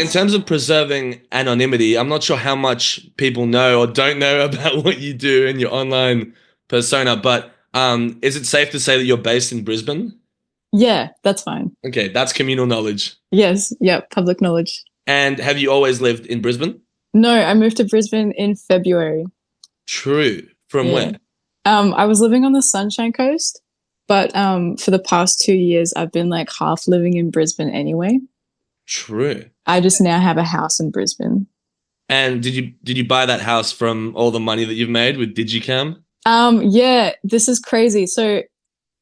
in terms of preserving anonymity, I'm not sure how much people know or don't know about what you do in your online persona, but is it safe to say that you're based in Brisbane? Yeah, that's fine. Okay, that's communal knowledge. Yes, yeah, public knowledge. And have you always lived in Brisbane? No, I moved to Brisbane in February. True. From Yeah. where? I was living on the Sunshine Coast, but for the past 2 years, I've been like half living in Brisbane anyway. True. I just now have a house in Brisbane. And did you buy that house from all the money that you've made with Digicam? Yeah, this is crazy. So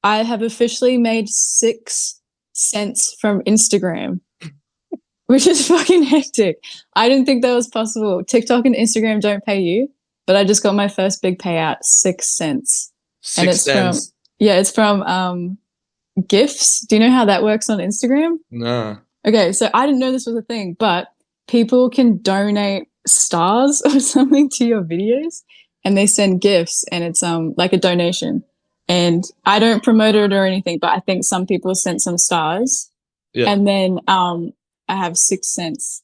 I have officially made 6 cents from Instagram, which is fucking hectic. I didn't think that was possible. TikTok and Instagram don't pay you, but I just got my first big payout, 6 cents. And Six it's from, cents. yeah, it's from GIFs. Do you know how that works on Instagram? Nah. Okay, so I didn't know this was a thing, but people can donate stars or something to your videos and they send gifts and it's like a donation. And I don't promote it or anything, but I think some people sent some stars. Yeah. And then I have 6 cents.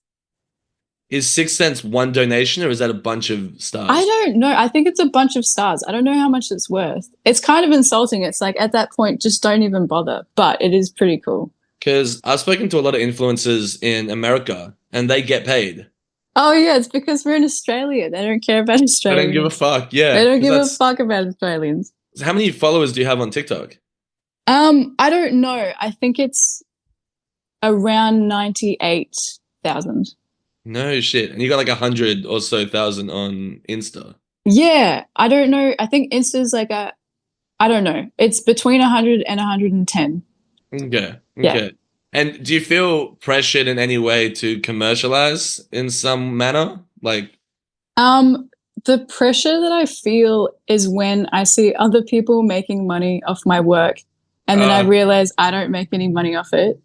Is 6 cents one donation or is that a bunch of stars? I don't know. I think it's a bunch of stars. I don't know how much it's worth. It's kind of insulting. It's like at that point, just don't even bother. But it is pretty cool. Because I've spoken to a lot of influencers in America and they get paid. Oh yeah, it's because we're in Australia. They don't care about They Australians. don't give a fuck. Yeah. They don't 'Cause give a fuck about Australians. So how many followers do you have on TikTok? I don't know. I think it's around 98,000. No shit. And you got like 100 or so thousand on Insta. Yeah, I don't know. I think Insta's like I don't know. It's between 100 and 110. Okay. Yeah. Okay. And do you feel pressured in any way to commercialize in some manner? Like, The pressure that I feel is when I see other people making money off my work and then I realize I don't make any money off it.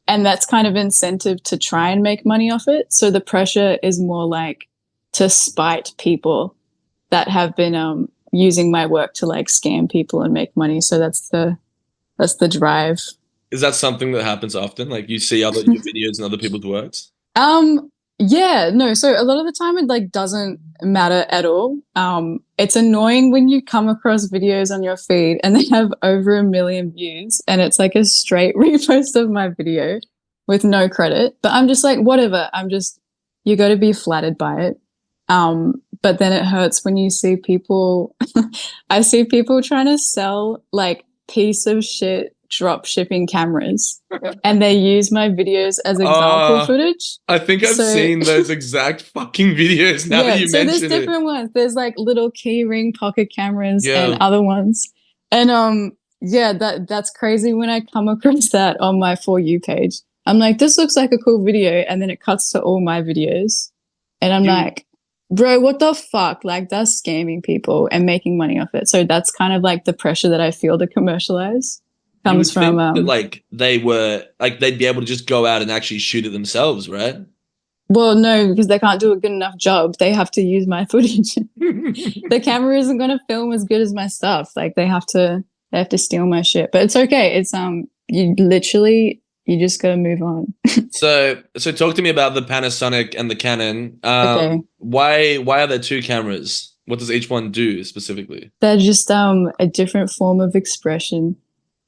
And that's kind of incentive to try and make money off it. So the pressure is more like to spite people that have been using my work to like scam people and make money. So that's the drive. is that something that happens often? Like you see other your videos and other people's works? Yeah, no. So a lot of the time it like doesn't matter at all. It's annoying when you come across videos on your feed and they have over 1 million views and it's like a straight repost of my video with no credit. But I'm just like, whatever. You got to be flattered by it. But then it hurts when you see people, I see people trying to sell like piece of shit drop shipping cameras and they use my videos as example footage. I think I've seen those exact fucking videos now that you mention it. So there's different ones. There's like little key ring pocket cameras Yeah. and other ones. And yeah, that's crazy when I come across that on my For You page. I'm like, this looks like a cool video, and then it cuts to all my videos. And I'm like, bro, what the fuck? Like that's scamming people and making money off it. So that's kind of like the pressure that I feel to commercialize. Comes from that, like they'd be able to just go out and actually shoot it themselves, right? Well, no, because they can't do a good enough job. They have to use my footage. The camera isn't going to film as good as my stuff. Like they have to steal my shit. But it's okay. It's you just got to move on. So talk to me about the Panasonic and the Canon. Okay. Why are there two cameras? What does each one do specifically? They're just a different form of expression.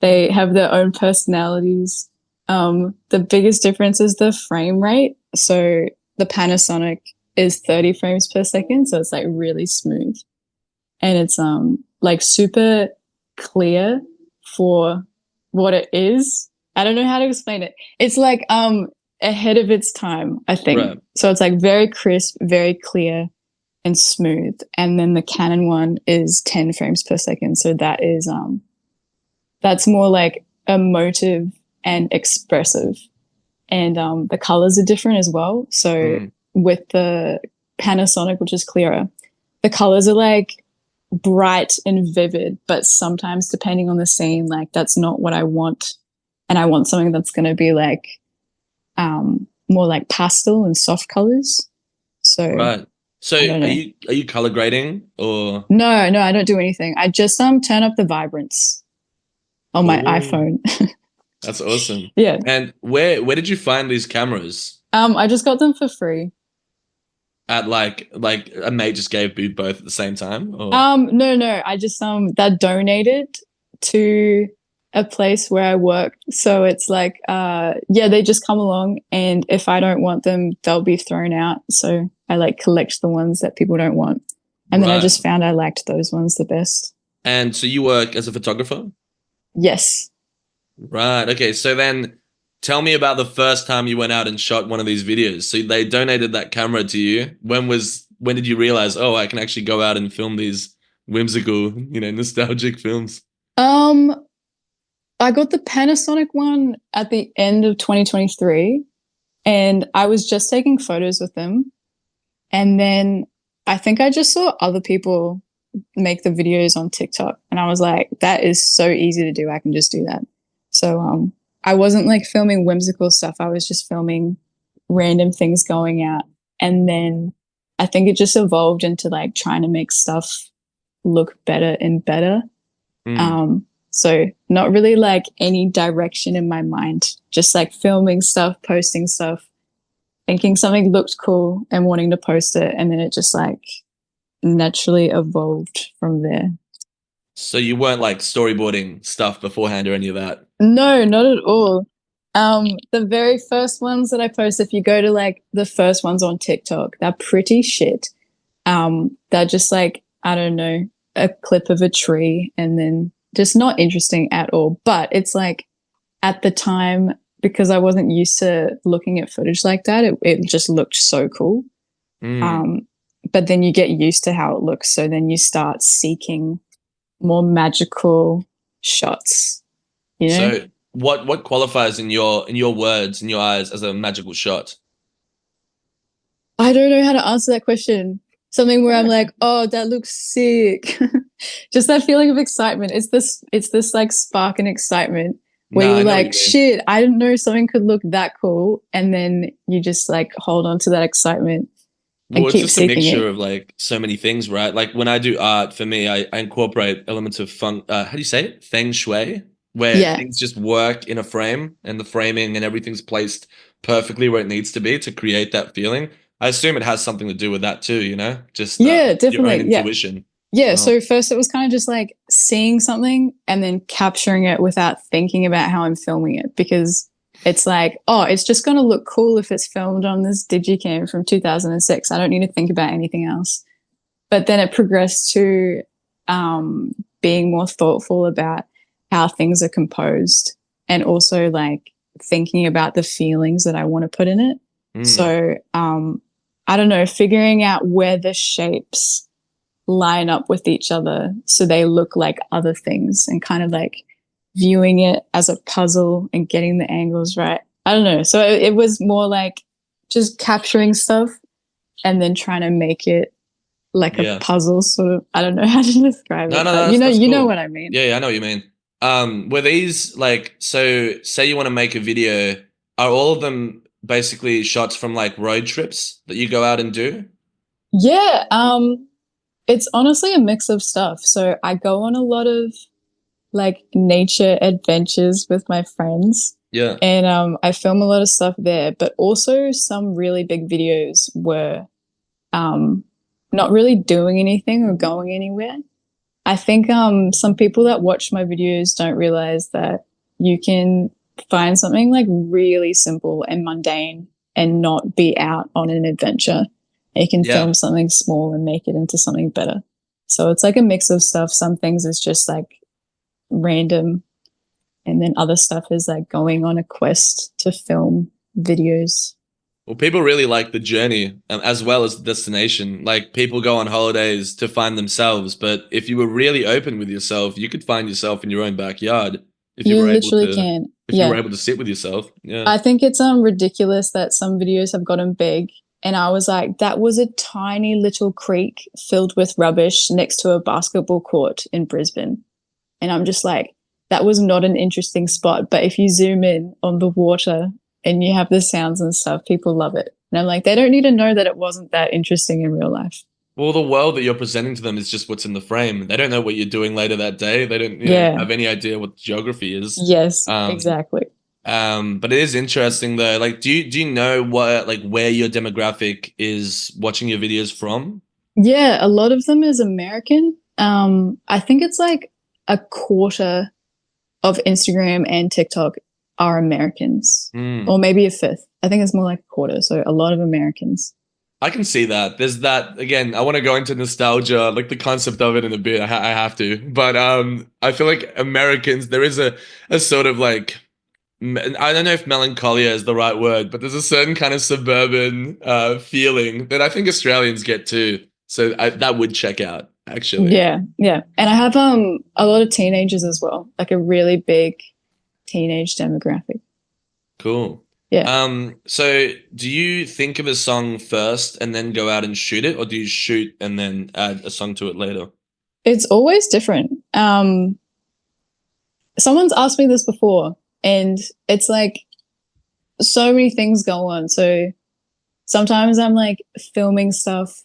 They have their own personalities. The biggest difference is the frame rate. So the Panasonic is 30 frames per second, so it's like really smooth. And it's like super clear for what it is. I don't know how to explain it. It's like ahead of its time, I think. Right. So it's like very crisp, very clear and smooth. And then the Canon one is 10 frames per second. So that is that's more like emotive and expressive. And the colors are different as well. So with the Panasonic, which is clearer, the colors are like bright and vivid, but sometimes depending on the scene, like that's not what I want. And I want something that's going to be like more like pastel and soft colors. So right. So are you color grading or? No, I don't do anything. I just turn up the vibrance on my iPhone. That's awesome. Yeah. And where did you find these cameras? I just got them for free. At like a mate just gave you both at the same time, or No, no, I just that donated to a place where I work. So it's like yeah, they just come along and if I don't want them, they'll be thrown out. So I like collect the ones that people don't want. And then I right? just found I liked those ones the best. And so you work as a photographer? Yes. Right. Okay. So then tell me about the first time you went out and shot one of these videos. So they donated that camera to you. When did you realize, oh, I can actually go out and film these whimsical, nostalgic films? Um I got the Panasonic one at the end of 2023 and I was just taking photos with them. And then I think I just saw other people make the videos on TikTok and I was like, that is so easy to do. I can just do that. So I wasn't like filming whimsical stuff. I was just filming random things going out. And then I think it just evolved into like trying to make stuff look better and better. Hmm. So not really like any direction in my mind, just like filming stuff, posting stuff, thinking something looked cool and wanting to post it. And then it just like naturally evolved from there. So you weren't like storyboarding stuff beforehand or any of that? No, not at all. The very first ones that I post, if you go to like the first ones on TikTok, they're pretty shit. They're just like, I don't know, a clip of a tree and then just not interesting at all. But it's like at the time, because I wasn't used to looking at footage like that, it just looked so cool. Hmm. Um, but then you get used to how it looks. So then you start seeking more magical shots, you know? So what qualifies in your words, in your eyes, as a magical shot? I don't know how to answer that question. Something where I'm like, oh, that looks sick. Just that feeling of excitement. It's this like spark and excitement where No, you're I know what you like, mean. shit, I didn't know something could look that cool. And then you just like hold on to that excitement and Well, it's keep just a seeking mixture it. of like so many things, right? Like when I do art, for me, I incorporate elements of feng. How do you say it? Feng shui, where Yeah. things just work in a frame, and the framing and everything's placed perfectly where it needs to be to create that feeling. I assume it has something to do with that too, just Yeah, your own definitely. Yeah. intuition as Yeah, well. so first it was kind of just like seeing something and then capturing it without thinking about how I'm filming it because it's like, oh, it's just going to look cool if it's filmed on this Digicam from 2006. I don't need to think about anything else. But then it progressed to being more thoughtful about how things are composed and also like thinking about the feelings that I want to put in it. Mm, So I don't know, figuring out where the shapes line up with each other so they look like other things and kind of like viewing it as a puzzle and getting the angles right. I don't know. So it was more like just capturing stuff and then trying to make it like a yeah. puzzle sort of. I don't know how to describe No, it, no, but no, that's you know cool. what I mean. Yeah, yeah, I know what you mean. Were these like so say you want to make a video, are all of them basically shots from like road trips that you go out and do? Yeah, it's honestly a mix of stuff. So I go on a lot of like nature adventures with my friends. Yeah. And I film a lot of stuff there, but also some really big videos were um, not really doing anything or going anywhere. I think some people that watch my videos don't realize that you can find something like really simple and mundane and not be out on an adventure. You can Yeah. film something small and make it into something better. So it's like a mix of stuff. Some things is just like random, and then other stuff is like going on a quest to film videos. Well, people really like the journey as well as the destination. Like people go on holidays to find themselves, but if you were really open with yourself, you could find yourself in your own backyard if you You were able literally to can. if you were Yeah. able to sit with yourself. Yeah. I think it's ridiculous that some videos have gotten big. And I was like, that was a tiny little creek filled with rubbish next to a basketball court in Brisbane. And I'm just like, that was not an interesting spot. But if you zoom in on the water and you have the sounds and stuff, people love it. And I'm like, they don't need to know that it wasn't that interesting in real life. Well, the world that you're presenting to them is just what's in the frame. They don't know what you're doing later that day. They don't, Yeah. have any idea what geography is. Yes, Um, exactly. But it is interesting though. Like, do you know what like where your demographic is watching your videos from? Yeah, a lot of them is American. I think it's like a quarter of Instagram and TikTok are Americans, or Hmm. maybe a fifth. I think it's more like a quarter, so a lot of Americans. I can see that. There's that again. I want to go into nostalgia, like the concept of it in a bit. I have to, but I feel like Americans. There is a sort of like I don't know if melancholia is the right word, but there's a certain kind of suburban feeling that I think Australians get too. So that would check out actually. Yeah, yeah. And I have a lot of teenagers as well, like a really big teenage demographic. Cool. Yeah. So do you think of a song first and then go out and shoot it, or do you shoot and then add a song to it later? It's always different. Someone's asked me this before, and it's like so many things go on. So sometimes I'm like filming stuff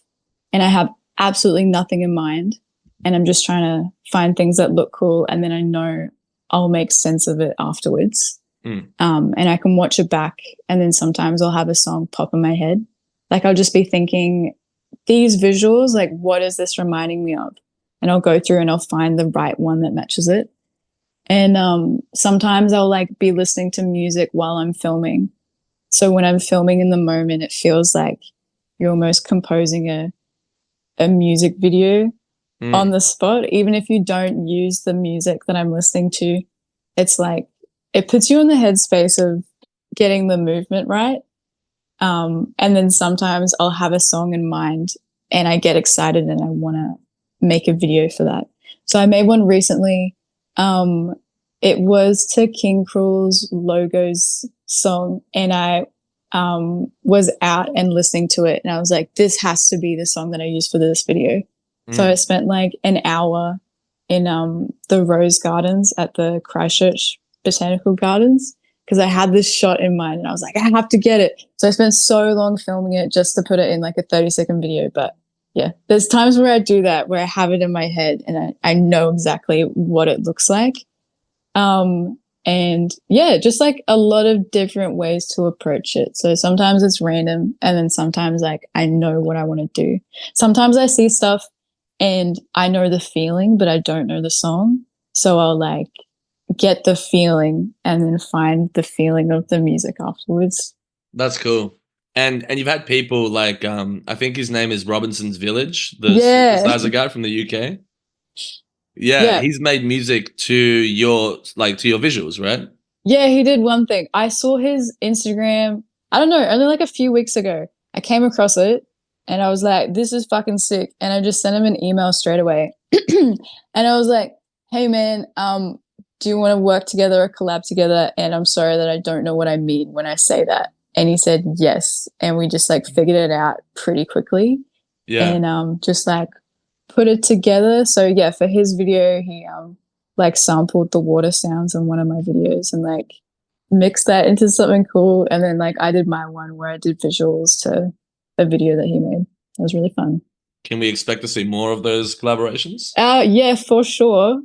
and I have absolutely nothing in mind, and I'm just trying to find things that look cool, and then I know I'll make sense of it afterwards. Hmm. And I can watch it back, and then sometimes I'll have a song pop in my head. Like I'll just be thinking, these visuals, like what is this reminding me of? And I'll go through and I'll find the right one that matches it. And sometimes I'll like be listening to music while I'm filming. So when I'm filming in the moment, it feels like you're almost composing a music video on Hmm. the spot. Even if you don't use the music that I'm listening to, it's like it puts you in the headspace of getting the movement right. And then sometimes I'll have a song in mind and I get excited and I want to make a video for that. So I made one recently. Um, it was to King Cruel's Logos song, and I was out and listening to it, and I was like, this has to be the song that I use for this video. So I Hmm. spent like an hour in the Rose Gardens at the Christchurch Botanical Gardens because I had this shot in mind and I was like, I have to get it. So I spent so long filming it just to put it in like a 30-second video. But yeah, there's times where I do that where I have it in my head and I know exactly what it looks like. And yeah, just like a lot of different ways to approach it. So sometimes it's random, and then sometimes like I know what I want to do. Sometimes I see stuff and I know the feeling, but I don't know the song. So I'll like get the feeling and then find the feeling of the music afterwards. That's cool. And you've had people like I think his name is Robinson's Village, the Yeah. synthesizer guy from the UK. Yeah, Yeah. he's made music to your like to your visuals, right? Yeah, he did one thing. I saw his Instagram, I don't know, only like a few weeks ago. I came across it and I was like, this is fucking sick. And I just sent him an email straight away. And I was like, hey man, do you want to work together or collab together? And I'm sorry that I don't know what I mean when I say that. And he said yes. And we just like figured it out pretty quickly Yeah. and just like put it together. So yeah, for his video, he like sampled the water sounds in one of my videos and like mixed that into something cool. And then like I did my one where I did visuals to a video that he made. That was really fun. Can we expect to see more of those collaborations? Yeah, for sure.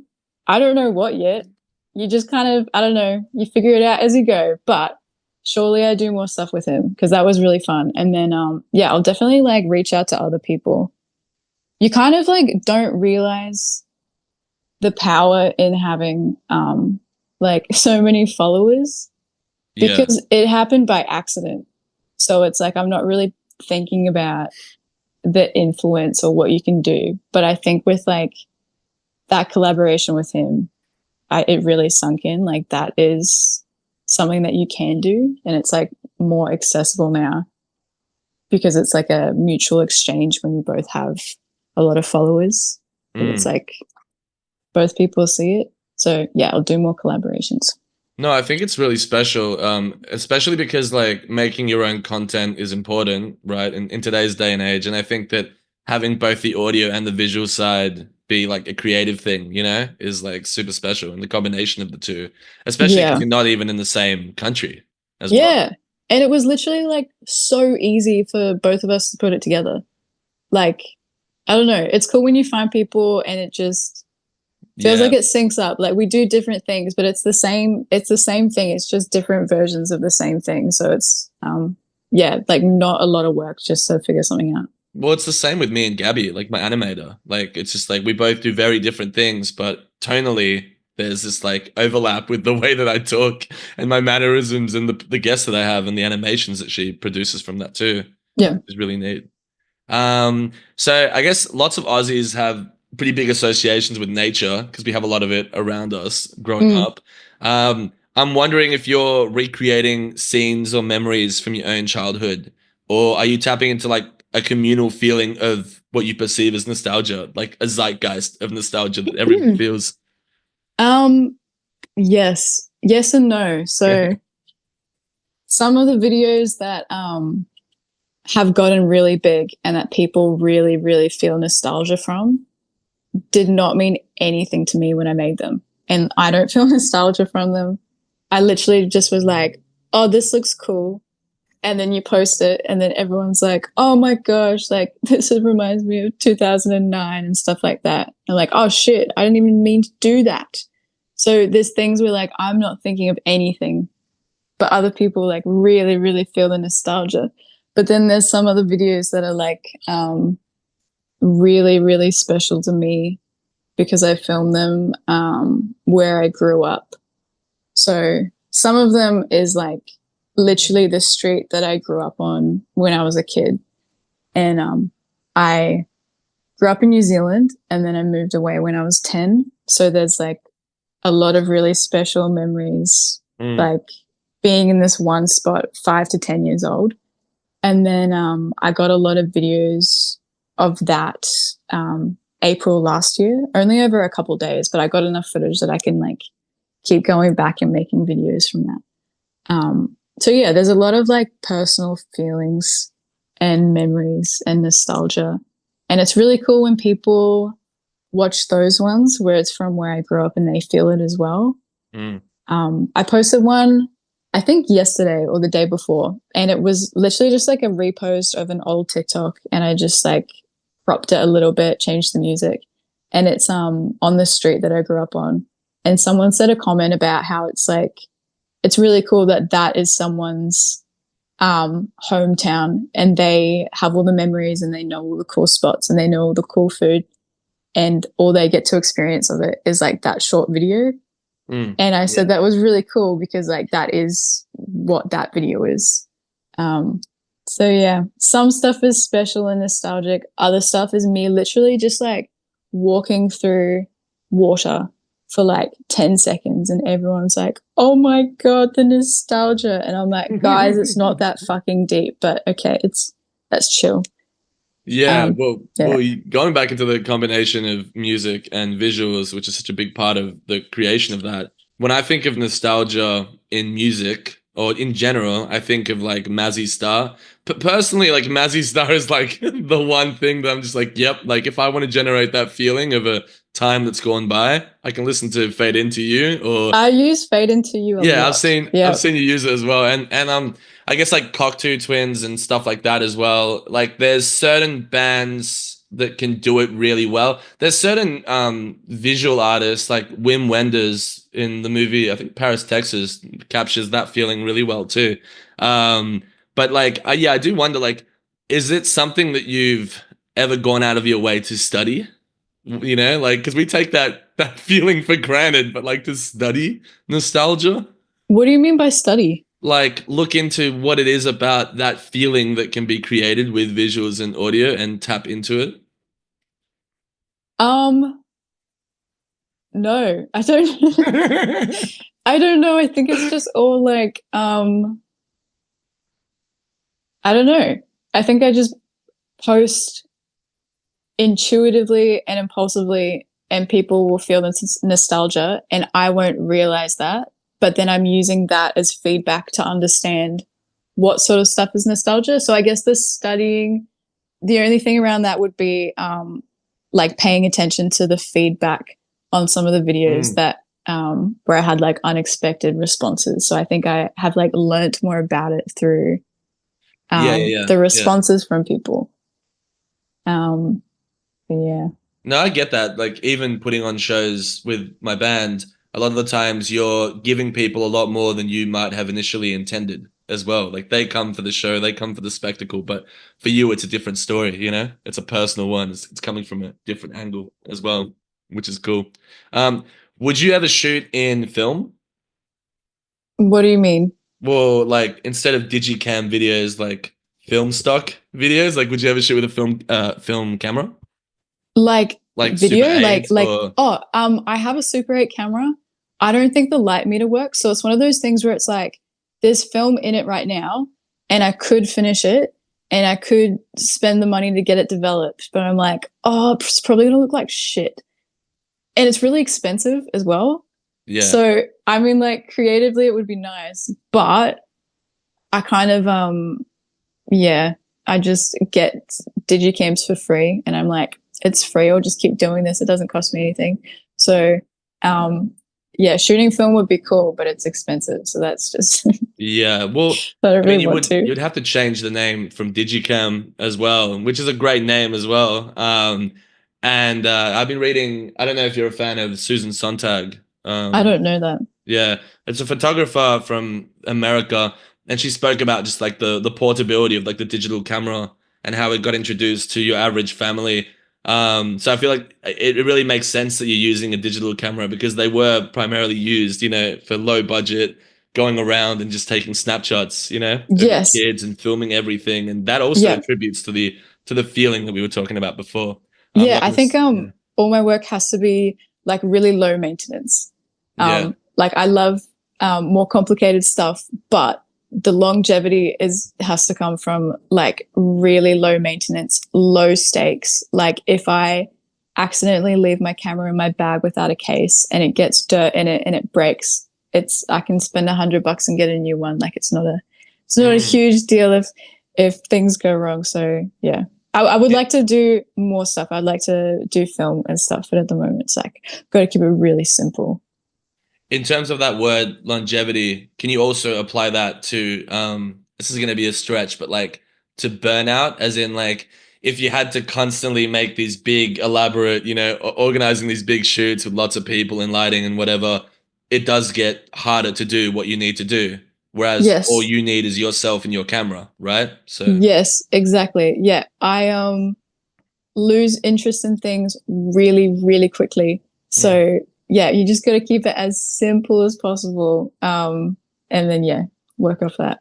I don't know what yet. You just kind of, I don't know, you figure it out as you go. But surely I do more stuff with him because that was really fun. And then yeah, I'll definitely like reach out to other people. You kind of like don't realize the power in having like so many followers Yeah. because it happened by accident. So it's like I'm not really thinking about the influence or what you can do, but I think with like that collaboration with him, it really sunk in. Like that is something that you can do, and it's like more accessible now because it's like a mutual exchange when you both have a lot of followers. It's Mm. like both people see it. So yeah, I'll do more collaborations. No, I think it's really special, especially because like making your own content is important, right? In today's day and age. And I think that having both the audio and the visual side be like a creative thing, is like super special. And the combination of the two, especially because Yeah. you're not even in the same country as well. Yeah. And it was literally like so easy for both of us to put it together. Like, I don't know. It's cool when you find people and it just Feels Yeah. like it syncs up. Like we do different things, but it's the same thing. It's just different versions of the same thing. So it's yeah, like not a lot of work just to figure something out. Well, it's the same with me and Gabby, like my animator. Like it's just like we both do very different things, but tonally there's this like overlap with the way that I talk and my mannerisms and the guests that I have and the animations that she produces from that too. Yeah. It's really neat. So I guess lots of Aussies have pretty big associations with nature because we have a lot of it around us growing Mm. up. I'm wondering if you're recreating scenes or memories from your own childhood, or are you tapping into like a communal feeling of what you perceive as nostalgia, like a zeitgeist of nostalgia that everyone feels? Um, yes. Yes and no. So some of the videos that have gotten really big and that people really, really feel nostalgia from did not mean anything to me when I made them. And I don't feel nostalgia from them. I literally just was like, oh, this looks cool. And then you post it, and then everyone's like, oh my gosh, like this reminds me of 2009 and stuff like that. And like, oh shit, I didn't even mean to do that. So there's things where like I'm not thinking of anything, but other people like really, really feel the nostalgia. But then there's some other videos that are like really, really special to me because I filmed them where I grew up. So some of them is like literally the street that I grew up on when I was a kid. And I grew up in New Zealand and then I moved away when I was 10. So there's like a lot of really special memories, Mm. like being in this one spot 5 to 10 years old. And then I got a lot of videos of that April last year, only over a couple of days, but I got enough footage that I can like keep going back and making videos from that. So yeah, there's a lot of like personal feelings and memories and nostalgia. And it's really cool when people watch those ones where it's from where I grew up and they feel it as well. Mm. I posted one, I think yesterday or the day before, and it was literally just like a repost of an old TikTok, and I just like cropped it a little bit, changed the music, and it's on the street that I grew up on. And someone said a comment about how it's like it's really cool that that is someone's hometown, and they have all the memories and they know all the cool spots and they know all the cool food, and all they get to experience of it is like that short video. Mm. And I Yeah. said that was really cool because like that is what that video is. Um, so yeah, some stuff is special and nostalgic. Other stuff is me literally just like walking through water for like 10 seconds and everyone's like, oh my God, the nostalgia. And I'm like, guys, it's not that fucking deep, but okay, that's chill. Yeah, well, Yeah. going back into the combination of music and visuals, which is such a big part of the creation of that. When I think of nostalgia in music or in general, I think of like Mazzy Star. Personally, like Mazzy Star is like the one thing that I'm just like, yep, like if I want to generate that feeling of a time that's gone by, I can listen to Fade Into You or I use Fade Into You a yeah, lot. I've Yeah. seen you use it as well, and I guess like Cockatoo Twins and stuff like that as well. Like there's certain bands that can do it really well. There's certain visual artists like Wim Wenders in the movie I think Paris, Texas captures that feeling really well too. But like yeah, I do wonder like is it something that you've ever gone out of your way to study? You know, like because we take that feeling for granted, but like to study nostalgia, What do you mean by study? like look into what it is about that feeling that can be created with visuals and audio and tap into it. Um, no, I don't. I don't know. I think it's just all like, I don't know. I think I just post intuitively and impulsively, and people will feel this nostalgia, and I won't realize that. But then I'm using that as feedback to understand what sort of stuff is nostalgia. So I guess the studying, the only thing around that would be like paying attention to the feedback on some of the videos Mm. that where I had like unexpected responses. So I think I have like learnt more about it through Yeah, yeah, the yeah, responses from people. Yeah. No, I get that. Like even putting on shows with my band, a lot of the times you're giving people a lot more than you might have initially intended as well. Like they come for the show, they come for the spectacle, but for you it's a different story, you know? It's a personal one. It's coming from a different angle as well, which is cool. Um, would you ever shoot in film? What do you mean? Well, like instead of Digicam videos, like film stock videos, like would you ever shoot with a film camera? Like Like Super video, 8 like or oh, I have a Super 8 camera. I don't think the light meter works, so it's one of those things where it's like there's film in it right now, and I could finish it, and I could spend the money to get it developed, but I'm like, oh, it's probably gonna look like shit, and it's really expensive as well. yeah. So I mean, like creatively, it would be nice, but I kind of yeah, I just get digicams for free, and I'm like, it's free. I'll just keep doing this. It doesn't cost me anything. So, um, yeah, shooting film would be cool, but it's expensive. So that's just Yeah, well, I don't I mean, really want to. you'd have to change the name from Digicam as well, which is a great name as well. And I've been reading. I don't know if you're a fan of Susan Sontag. I Um, don't know that. yeah, it's a photographer from America, and she spoke about just like the portability of like the digital camera and how it got introduced to your average family. So I feel like it really makes sense that you're using a digital camera because they were primarily used, for low budget, going around and just taking snapshots, of your Yes. kids and filming everything, and that also Yeah. attributes to the feeling that we were talking about before. Yeah. Like I think yeah, all my work has to be like really low maintenance. yeah. Like I love more complicated stuff, but the longevity is has to come from like really low maintenance, low stakes. Like if I accidentally leave my camera in my bag without a case and it gets dirt in it and it breaks, it's I can spend $100 and get a new one. Like it's not a Mm. huge deal if things go wrong. So yeah. I would like to do more stuff. I'd like to do film and stuff, but at the moment it's like got to keep it really simple. In terms of that word longevity, can you also apply that to this is going to be a stretch, but like to burnout, as in like if you had to constantly make these big, elaborate, organizing these big shoots with lots of people and lighting and whatever, it does get harder to do what you need to do. Whereas all Yes. you need is yourself and your camera, right? So, Yes, exactly. Yeah. I lose interest in things really, really quickly. mm. So yeah, you just gotta keep it as simple as possible. And then yeah, work off that.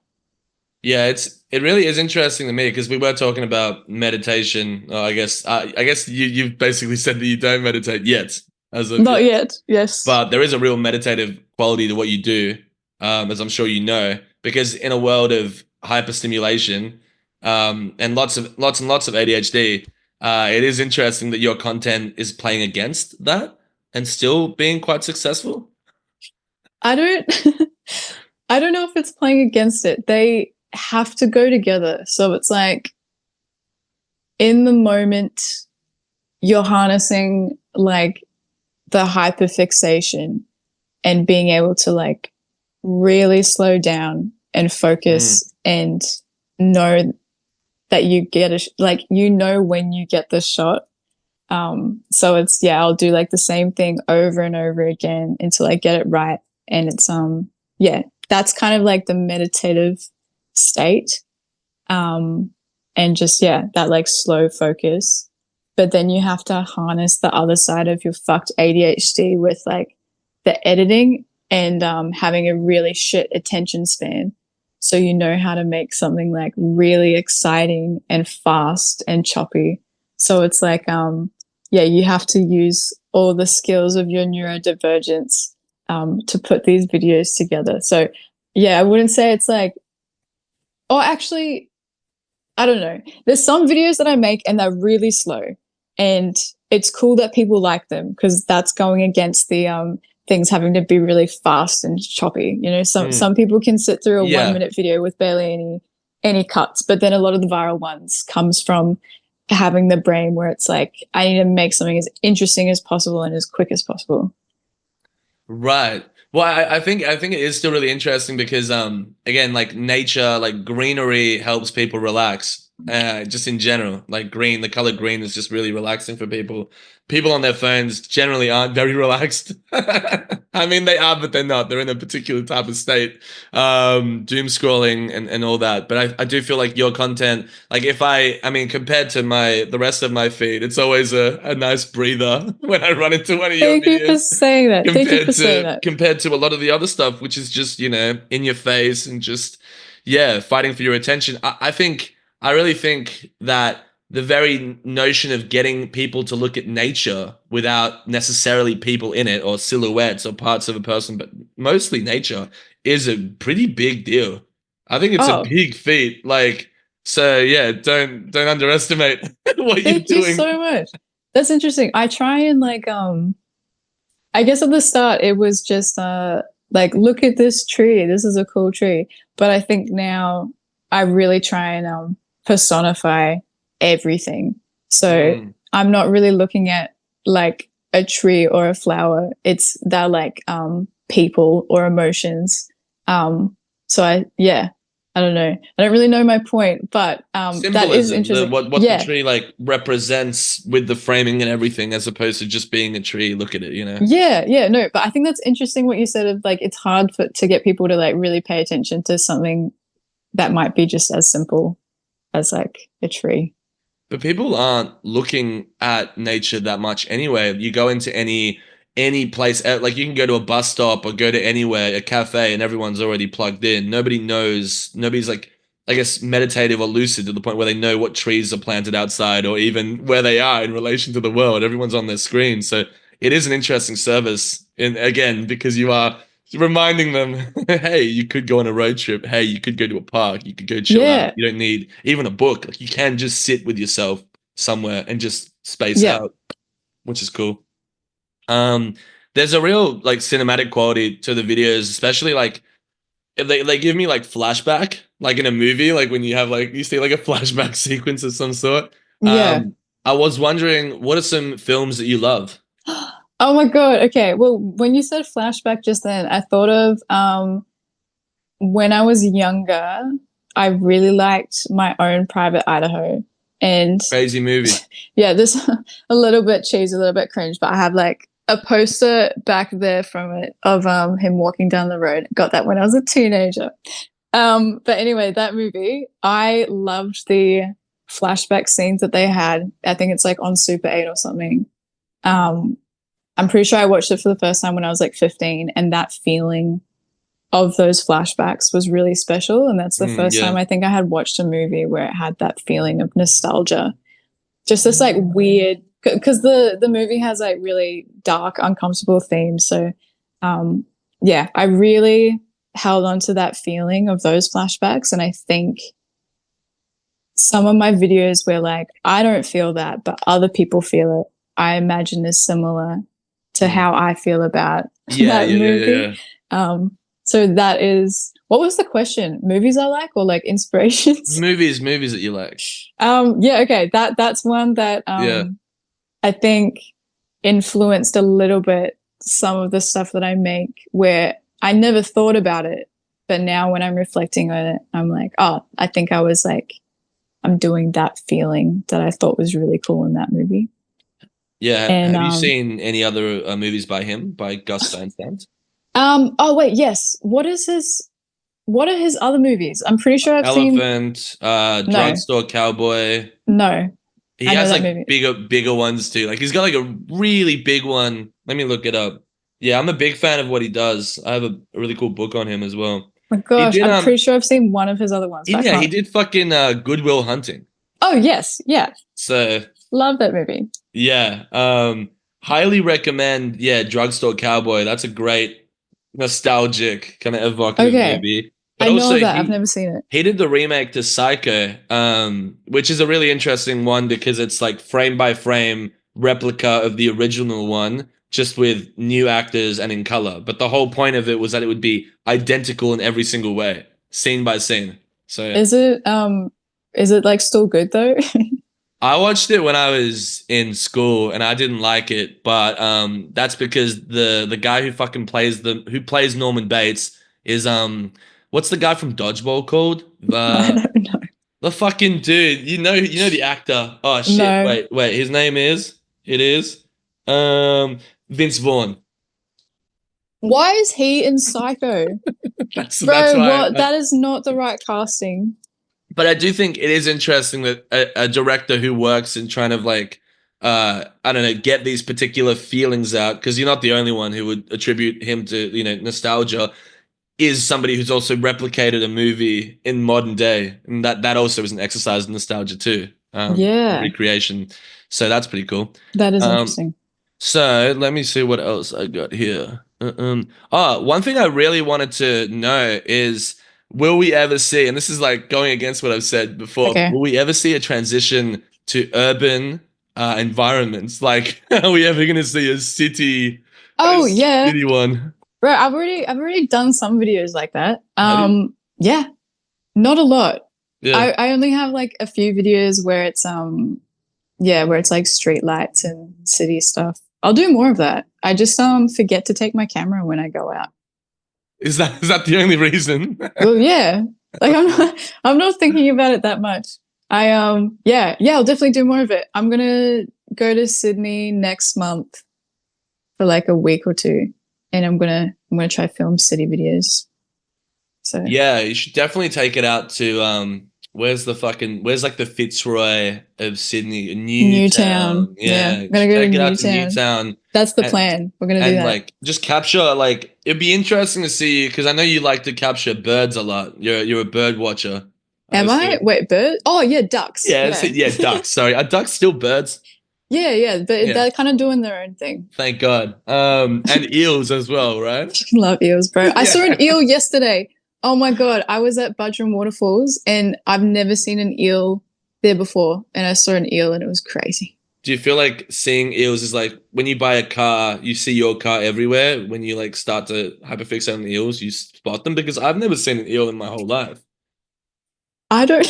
Yeah, it really is interesting to me because we were talking about meditation. I guess you've basically said that you don't meditate yet, as of Not yet. yet. Yes. But there is a real meditative quality to what you do, as I'm sure you know, because in a world of hyperstimulation, and lots and lots of ADHD, it is interesting that your content is playing against that and still being quite successful. I don't I don't know if it's playing against it. They have to go together. So it's like in the moment you're harnessing like the hyperfixation and being able to like really slow down and Mm. focus and know that you get like you know when you get the shot. So it's yeah, I'll do like the same thing over and over again until I get it right. And it's yeah, that's kind of like the meditative state. Um and just yeah, that like slow focus. But then you have to harness the other side of your fucked ADHD with like the editing and having a really shit attention span. So you know how to make something like really exciting and fast and choppy. So it's like, yeah, you have to use all the skills of your neurodivergence to put these videos together. So yeah, I wouldn't say it's like, oh, actually, I don't know. There's some videos that I make and they're really slow, and it's cool that people like them because that's going against the things having to be really fast and choppy. You know, some Mm. people can sit through a one Yeah. minute video with barely any cuts, but then a lot of the viral ones comes from having the brain where it's like I need to make something as interesting as possible and as quick as possible. Right. Well, I think it is still really interesting because again, like nature, like greenery helps people relax. just in general, like green, the color green is just really relaxing for people. People on their phones generally aren't very relaxed. I mean, they are, but they're not. They're in a particular type of state, doom scrolling and all that. But I do feel like your content, like if I mean, compared to the rest of my feed, it's always a nice breather when I run into one of your Thank you for videos saying that. Thank you for saying that. compared to a lot of the other stuff, which is just, in your face and just, yeah, fighting for your attention. I think, I really think that the very notion of getting people to look at nature without necessarily people in it or silhouettes or parts of a person, but mostly nature is a pretty big deal. I think it's a Oh, big feat. Like, so yeah, don't underestimate what you're thank you doing. so much. That's interesting. I try and like I guess at the start it was just like look at this tree. This is a cool tree. But I think now I really try and personify everything. So Mm. I'm not really looking at like a tree or a flower. It's that like people or emotions. So I don't know. I don't really know my point, but that is Symbolism, the interesting. what the Yeah. tree like represents with the framing and everything, as opposed to just being a tree. Look at it. Yeah, no, but I think that's interesting what you said of like it's hard to get people to like really pay attention to something that might be just as simple as like a tree. But people aren't looking at nature that much anyway. You go into any place, like you can go to a bus stop or go to anywhere, a cafe, and everyone's already plugged in. Nobody knows. Nobody's like, I guess, meditative or lucid to the point where they know what trees are planted outside or even where they are in relation to the world. Everyone's on their screen, so it is an interesting service. And again, because you are reminding them, hey, you could go on a road trip. Hey, you could go to a park. You could go chill out. Yeah, You don't need even a book. Like you can just sit with yourself somewhere and just space yeah, out, which is cool. Um, there's a real like cinematic quality to the videos, especially like if they give me like flashback, like in a movie, like when you have like you see like a flashback sequence of some sort. yeah. Um, I was wondering, what are some films that you love? Oh my God. Okay. Well, when you said flashback just then, I thought of when I was younger, I really liked My Own Private Idaho. And Crazy movie. yeah, this a little bit cheesy, a little bit cringe, but I have like a poster back there from it of him walking down the road. Got that when I was a teenager. But anyway, that movie, I loved the flashback scenes that they had. I think it's like on Super 8 or something. Um, I'm pretty sure I watched it for the first time when I was like 15, and that feeling of those flashbacks was really special. And that's the first time Yeah. I think I had watched a movie where it had that feeling of nostalgia. Just this like weird, because the movie has like really dark, uncomfortable themes. So, yeah, I really held on to that feeling of those flashbacks. And I think some of my videos where like I don't feel that, but other people feel it, I imagine is similar to Mm. how I feel about Yeah, that yeah, yeah, yeah, movie. yeah. So that is what was the question? Movies I like or like inspirations? Movies that you like. Yeah, okay. That's one that Yeah. I think influenced a little bit some of the stuff that I make where I never thought about it. But now when I'm reflecting on it, I'm like, oh, I think I was like, I'm doing that feeling that I thought was really cool in that movie. Yeah. And Have you seen any other movies by him, by Gus Van Sant? oh wait, yes. What are his other movies? I'm pretty sure I've seen Elephant, no, Drugstore Cowboy. no. He I know has that like movie. bigger ones too. Like he's got like a really big one. Let me look it up. Yeah, I'm a big fan of what he does. I have a really cool book on him as well. My He gosh, did I'm pretty sure I've seen one of his other ones, but I yeah, he can't. did fucking Goodwill Hunting. Oh yes, yeah. So Love that movie. yeah, highly recommend. Yeah, Drugstore Cowboy. That's a great nostalgic kind of evocative Okay. movie. But I know also that. I've never seen it. he did the remake to Psycho, which is a really interesting one because it's like frame by frame replica of the original one, just with new actors and in color. But the whole point of it was that it would be identical in every single way, scene by scene. So Is it like still good though? I watched it when I was in school and I didn't like it, but that's because the guy who fucking plays who plays Norman Bates is what's the guy from Dodgeball called? I don't know. The fucking dude. You know the actor. Oh shit. No. Wait. His name is. It is. Um, Vince Vaughn. Why is he in Psycho? That's Bro, why. what? That is not the right casting. But I do think it is interesting that a director who works in trying to like, I don't know, get these particular feelings out, because you're not the only one who would attribute him to, nostalgia, is somebody who's also replicated a movie in modern day, and that also is an exercise in nostalgia too, Yeah, recreation. So that's pretty cool. that is Um, interesting. so let me see what else I got here. One thing I really wanted to know is, will we ever see, and this is like going against what I've said before, Okay. will we ever see a transition to urban environments? Like, are we ever going to see a Oh yeah, city one? bro. I've already done some videos like that. Have you? Yeah, not a lot. Yeah. I only have like a few videos where it's yeah, where it's like street lights and city stuff. I'll do more of that. I just forget to take my camera when I go out. Is that the only reason? Well, yeah. Like I'm not thinking about it that much. Yeah, I'll definitely do more of it. I'm gonna go to Sydney next month for like a week or two, and I'm gonna try film city videos. So Yeah, you should definitely take it out to where's like the Fitzroy of Sydney, Newtown, Newtown. yeah, Yeah, I'm you gonna should go to take it out to Newtown. Newtown That's the and plan. We're gonna do and that. like just capture, like, it'd be interesting to see you, because I know you like to capture birds a lot. You're a bird watcher, I Am I? assume. Wait, bird? Oh yeah, ducks. Yeah, Yeah, yeah, ducks. Sorry, are ducks still birds? yeah. But Yeah, they're kind of doing their own thing. thank God. And eels as well, right? Fucking love eels, bro. I saw an Yeah. eel yesterday. Oh my god, I was at Budgeon Waterfalls and I've never seen an eel there before, and I saw an eel and it was crazy. Do you feel like seeing eels is like when you buy a car, you see your car everywhere? When you like start to hyperfixate on the eels, you spot them? Because I've never seen an eel in my whole life. I don't,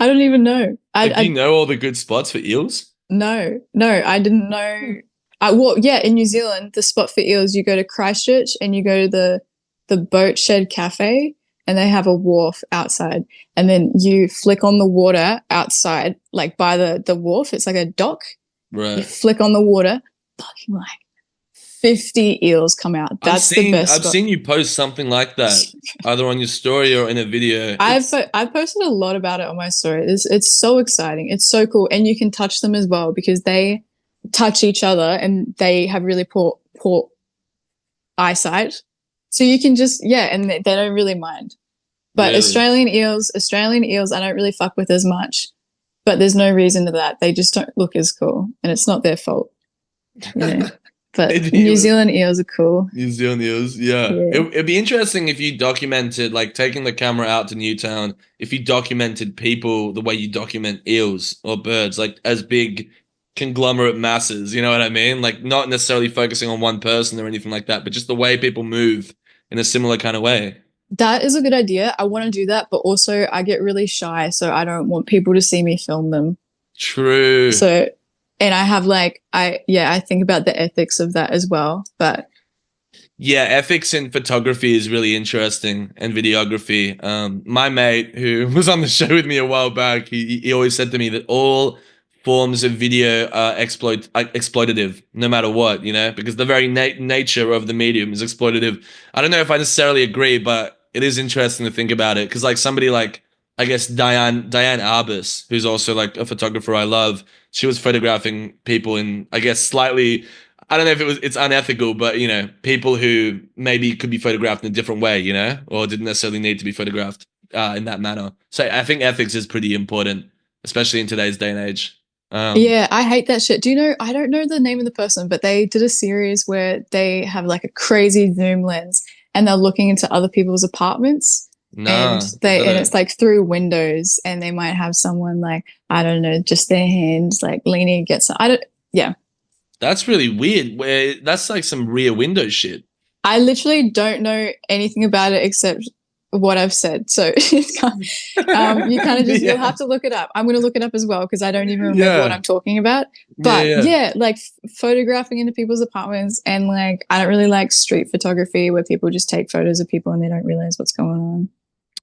I don't even know. Like, do you I know all the good spots for eels? no, I didn't know. Well, yeah, in New Zealand, the spot for eels, you go to Christchurch and you go to the Boat Shed Cafe, and they have a wharf outside, and then you flick on the water outside, like by the wharf. It's like a dock. You Right. flick on the water, fucking like 50 eels come out. That's the best I've spot. seen you post something like that, either on your story or in a video. I've posted a lot about it on my story. It's so exciting. It's so cool, and you can touch them as well because they touch each other and they have really poor eyesight. So you can just and they don't really mind. But Really. Australian eels, I don't really fuck with as much. But there's no reason to that. They just don't look as cool, and it's not their fault, you know. But New Zealand eels are cool. New Zealand eels, yeah. Yeah. It'd be interesting if you documented, like, taking the camera out to Newtown, if you documented people the way you document eels or birds, like as big conglomerate masses, you know what I mean? Like, not necessarily focusing on one person or anything like that, but just the way people move in a similar kind of way. That is a good idea. I want to do that, but also I get really shy, so I don't want people to see me film them. True. So, and I have like, I think about the ethics of that as well. But Yeah, ethics in photography is really interesting, and videography. My mate who was on the show with me a while back, he always said to me that all forms of video are exploitative, no matter what, because the very nature of the medium is exploitative. I don't know if I necessarily agree, but it is interesting to think about it, because like somebody like, I guess, Diane Arbus, who's also like a photographer I love, she was photographing people in, I guess, slightly, I don't know if it's unethical, but people who maybe could be photographed in a different way, or didn't necessarily need to be photographed in that manner. So I think ethics is pretty important, especially in today's day and age. yeah, I hate that shit. Do you know? I don't know the name of the person, but they did a series where they have like a crazy zoom lens and they're looking into other people's apartments. And Nah, is they that and it's like through windows, and they might have someone like, I don't know, just their hands like leaning against. I don't. Yeah, that's really weird. Where that's like some rear window shit. I literally don't know anything about it except what I've said. So it's you kind of just, you'll Yeah, have to look it up. I'm going to look it up as well because I don't even remember what yeah, I'm talking about. yeah, But yeah. yeah, like photographing into people's apartments, and like I don't really like street photography where people just take photos of people and they don't realize what's going on.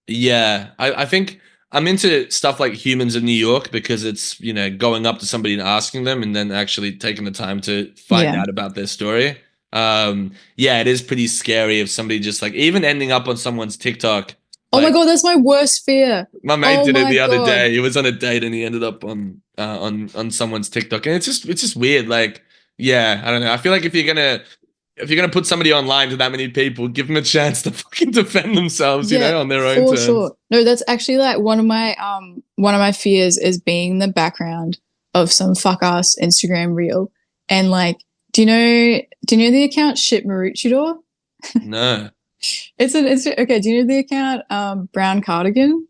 Yeah, I think I'm into stuff like Humans of New York because it's, going up to somebody and asking them and then actually taking the time to find Yeah. out about their story. Yeah, it is pretty scary if somebody just like even ending up on someone's TikTok. Oh my Like God, that's my worst fear. my mate Oh did it my the other God. day. He was on a date and he ended up on someone's TikTok, and it's just weird. Like, yeah, I don't know. I feel like if you're gonna put somebody online to that many people, give them a chance to fucking defend themselves, Yeah, on their own for terms. sure. No, that's actually like one of my fears is being in the background of some fuck ass Instagram reel. And like, do you know the account Shit Maruchidor? No, It's okay, do you know the account Brown Cardigan?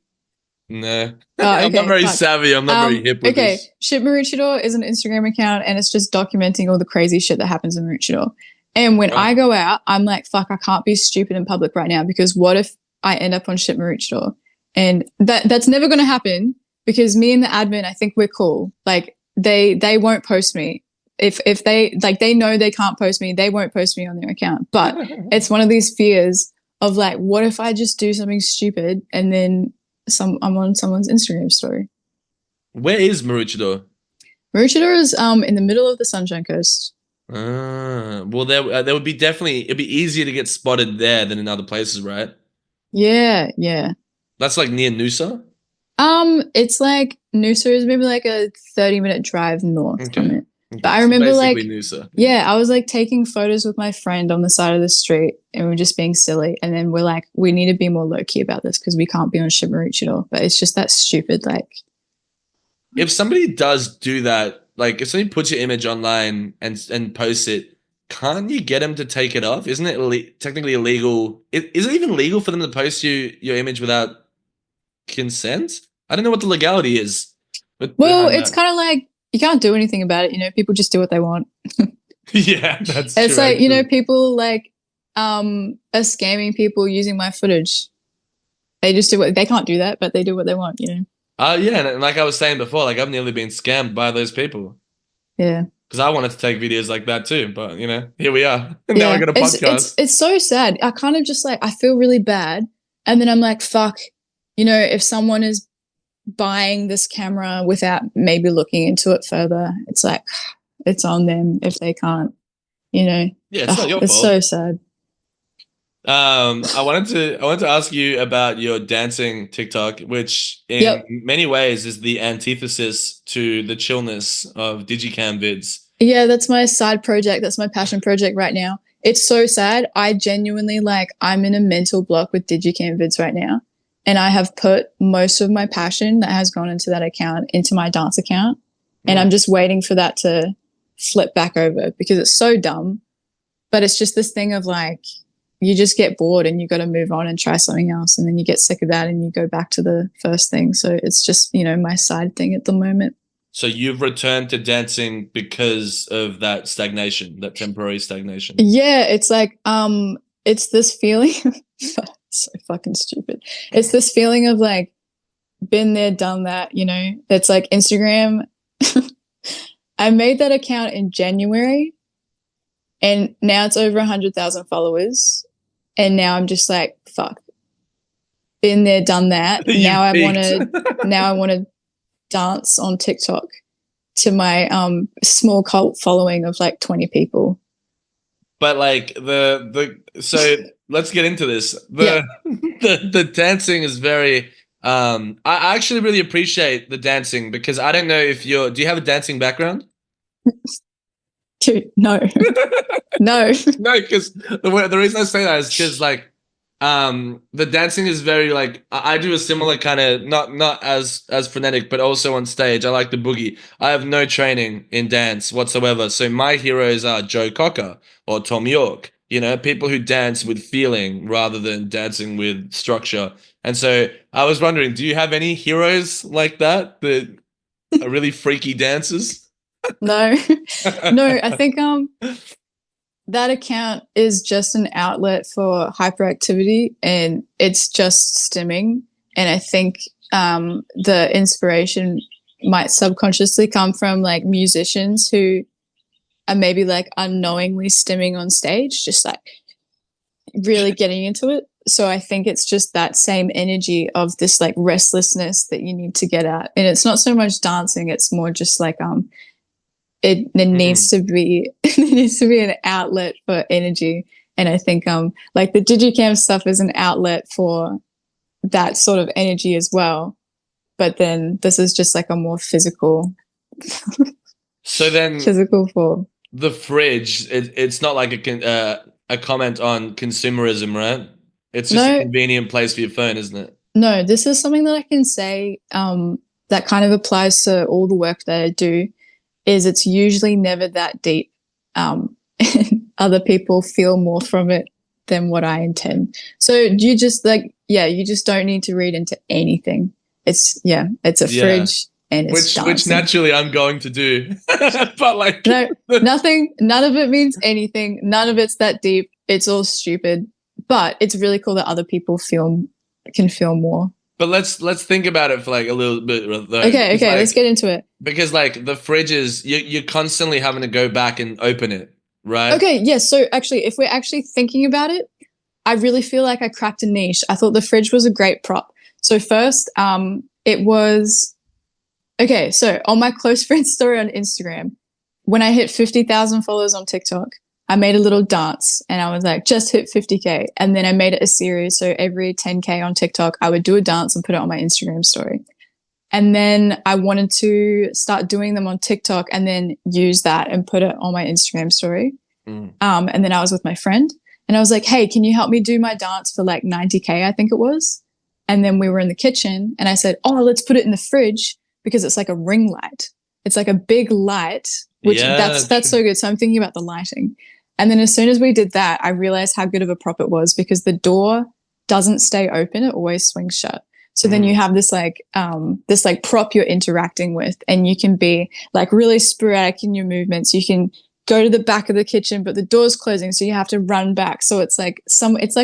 no. Oh, I'm not okay, very fuck. savvy. I'm not very hip with Okay, this. Shit Maroochydore is an Instagram account and it's just documenting all the crazy shit that happens in Maroochydore. And when Right. I go out, I'm like, fuck, I can't be stupid in public right now because what if I end up on Shit Maroochydore? And that's never gonna happen because me and the admin, I think we're cool. Like they won't post me. If they like they know they can't post me, they won't post me on their account. But it's one of these fears of like, what if I just do something stupid and then I'm on someone's Instagram story. Where is Maroochydore? Maroochydore is in the middle of the Sunshine Coast. Well, there would be definitely it'd be easier to get spotted there than in other places, right? Yeah, yeah. That's like near Noosa. It's like Noosa is maybe like a 30-minute drive north from Okay, it. But okay. I So remember basically like, Noosa. Yeah. yeah, I was like taking photos with my friend on the side of the street and we are just being silly. And then we're like, we need to be more low key about this because we can't be on Shit Maroochydore. But it's just that stupid, like, If somebody does do that, like if somebody puts your image online and posts it, can't you get them to take it off? Isn't it technically illegal? Is it even legal for them to post your image without consent? I don't know what the legality is well, behind it's that. kind of like you can't do anything about it. People just do what they want. Yeah, that's It's true like, actually. people like are scamming people using my footage. They just do what they can't do that, but they do what they want. Yeah, and like I was saying before, like I've nearly been scammed by those people Yeah. because I wanted to take videos like that too, but here we are. And now I Yeah. got a It's podcast. it's so sad. I kind of just like I feel really bad. And then I'm like, fuck, if someone is buying this camera without maybe looking into it further, it's like it's on them if they can't, you know. Yeah, it's not Ugh, your it's so fault. sad. I wanted to ask you about your dancing TikTok, which in Yep. many ways is the antithesis to the chillness of Digicam vids. Yeah, that's my side project. That's my passion project right now. It's so sad. I genuinely I'm in a mental block with Digicam vids right now. And I have put most of my passion that has gone into that account into my dance account. And Mm. I'm just waiting for that to flip back over because it's so dumb. But it's just this thing of like, you just get bored and you got to move on and try something else. And then you get sick of that and you go back to the first thing. So it's just, my side thing at the moment. So you've returned to dancing because of that stagnation, that temporary stagnation. Yeah, it's like it's this feeling so fucking stupid. It's this feeling of like been there, done that, It's like Instagram. I made that account in January and now it's over 100,000 followers. And now I'm just like, fuck. Been there, done that. You've peaked. Now I want to dance on TikTok to my small cult following of like 20 people. But like so let's get into this. Yep. The dancing is very I actually really appreciate the dancing because I don't know if do you have a dancing background? Dude, no. No. No, because the reason I say that is because like the dancing is very like I do a similar kind of not as frenetic but also on stage I like the boogie. I have no training in dance whatsoever, so my heroes are Joe Cocker or Tom York, people who dance with feeling rather than dancing with structure. And so I was wondering, do you have any heroes like that are really freaky dancers? No. No, I think that account is just an outlet for hyperactivity and it's just stimming. And I think the inspiration might subconsciously come from like musicians who are maybe like unknowingly stimming on stage, just like, really getting into it. So I think it's just that same energy of this like restlessness that you need to get out. And it's not so much dancing, it's more just like it needs to be it needs to be an outlet for energy. And I think like the Digicam stuff is an outlet for that sort of energy as well. But then this is just like a more physical So then physical form. the fridge, it's not like a comment on consumerism, right? It's just a No, convenient place for your phone, isn't it? no, this is something that I can say that kind of applies to all the work that I do, is it's usually never that deep. And other people feel more from it than what I intend. So you just like, yeah, you just don't need to read into anything. It's a Yeah. fridge and it's Which dancing. naturally I'm going to do. But like No, nothing, none of it means anything. None of it's that deep. It's all stupid. But it's really cool that other people can feel more. but let's think about it for like a little bit though. Okay, Because okay, let's like get into it. because like the fridge is you're constantly having to go back and open it, right? Okay, yes. So actually, if we're actually thinking about it, I really feel like I cracked a niche. I thought the fridge was a great prop. So first, it was okay. So on my close friends story on Instagram, when I hit 50,000 followers on TikTok, I made a little dance and I was like, just hit 50K. And then I made it a series. So every 10K on TikTok, I would do a dance and put it on my Instagram story. And then I wanted to start doing them on TikTok and then use that and put it on my Instagram story. Mm. And then I was with my friend and I was like, hey, can you help me do my dance for like 90K, I think it was. And then we were in the kitchen and I said, oh, let's put it in the fridge because it's like a ring light. It's like a big light, which Yeah, that's so good. So I'm thinking about the lighting. And then as soon as we did that, I realized how good of a prop it was because the door doesn't stay open. It always swings shut. So then you have this like prop you're interacting with and you can be like really sporadic in your movements. You can go to the back of the kitchen, but the door's closing. So you have to run back. So it's like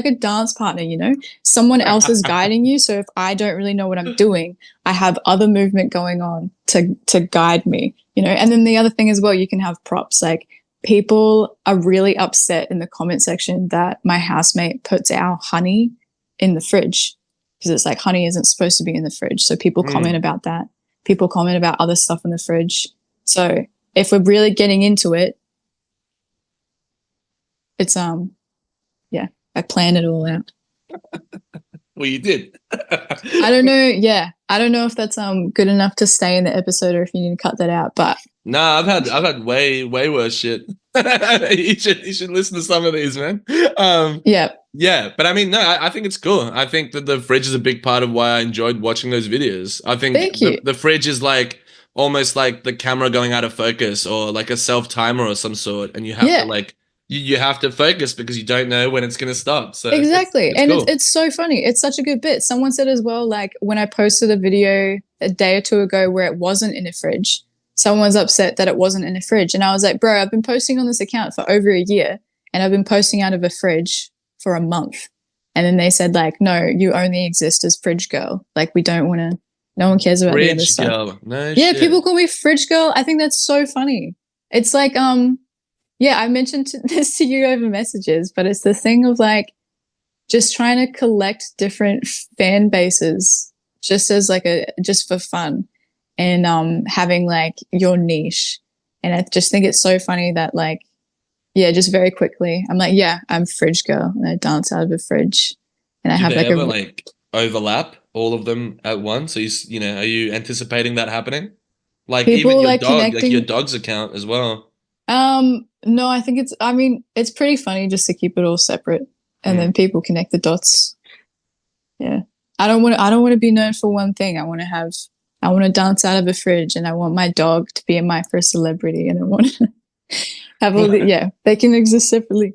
a dance partner, you know, someone else is guiding you. So if I don't really know what I'm doing, I have other movement going on to guide me, you know? And then the other thing as well, you can have props. Like people are really upset in the comment section that my housemate puts our honey in the fridge because it's like honey isn't supposed to be in the fridge. So people comment about that. People comment about other stuff in the fridge. So if we're really getting into it, it's yeah, I planned it all out. Well, you did. I don't know. Yeah, I don't know if that's good enough to stay in the episode or if you need to cut that out. But Nah, I've had way worse shit. You should listen to some of these, man. yeah, Yeah, but I mean, no, I think it's cool. I think that the fridge is a big part of why I enjoyed watching those videos. I think thank you. the fridge is like almost like the camera going out of focus or like a self timer or some sort, and you have to Yeah, like you have to focus because you don't know when it's gonna stop. So exactly. it's And cool. it's so funny. It's such a good bit. Someone said as well, like when I posted a video a day or two ago where it wasn't in a fridge, someone's upset that it wasn't in a fridge. And I was like, bro, I've been posting on this account for over a year and I've been posting out of a fridge for a month. And then they said, like, no, you only exist as fridge girl. Like, we don't want to, no one cares about the other Fridge stuff. girl, no Yeah, shit. people call me fridge girl. I think that's so funny. It's like, yeah, I mentioned this to you over messages, but it's the thing of like just trying to collect different fan bases just as like just for fun and having like your niche. And I just think it's so funny that like, yeah, just very quickly, I'm like, yeah, I'm fridge girl and I dance out of a fridge and I Do have they like ever a like overlap all of them at once? Are you know, are you anticipating that happening? Like even people like like your connecting. dog's account as well. No, I think I mean, it's pretty funny just to keep it all separate and Mm. then people connect the dots. Yeah. I don't want to be known for one thing. I want to dance out of a fridge and I want my dog to be my first celebrity and I want to have all the, yeah, they can exist separately.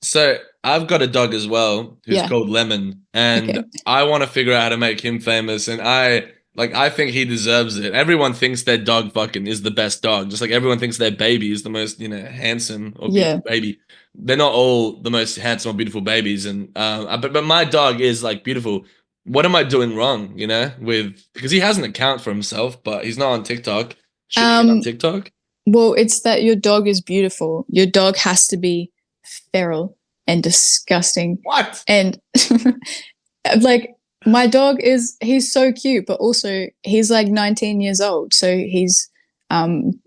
So I've got a dog as well who's Yeah. called Lemon, and Okay. I want to figure out how to make him famous. And I think he deserves it. Everyone thinks their dog fucking is the best dog, just like everyone thinks their baby is the most, you know, handsome or Yeah. beautiful baby. They're not all the most handsome or beautiful babies, and but my dog is like beautiful. What am I doing wrong? You know, with because he has an account for himself, but he's not on TikTok. Should he get on Um, TikTok? well, it's that your dog is beautiful. Your dog has to be feral and disgusting. What? And like my dog he's so cute, but also he's like 19 years old, so he's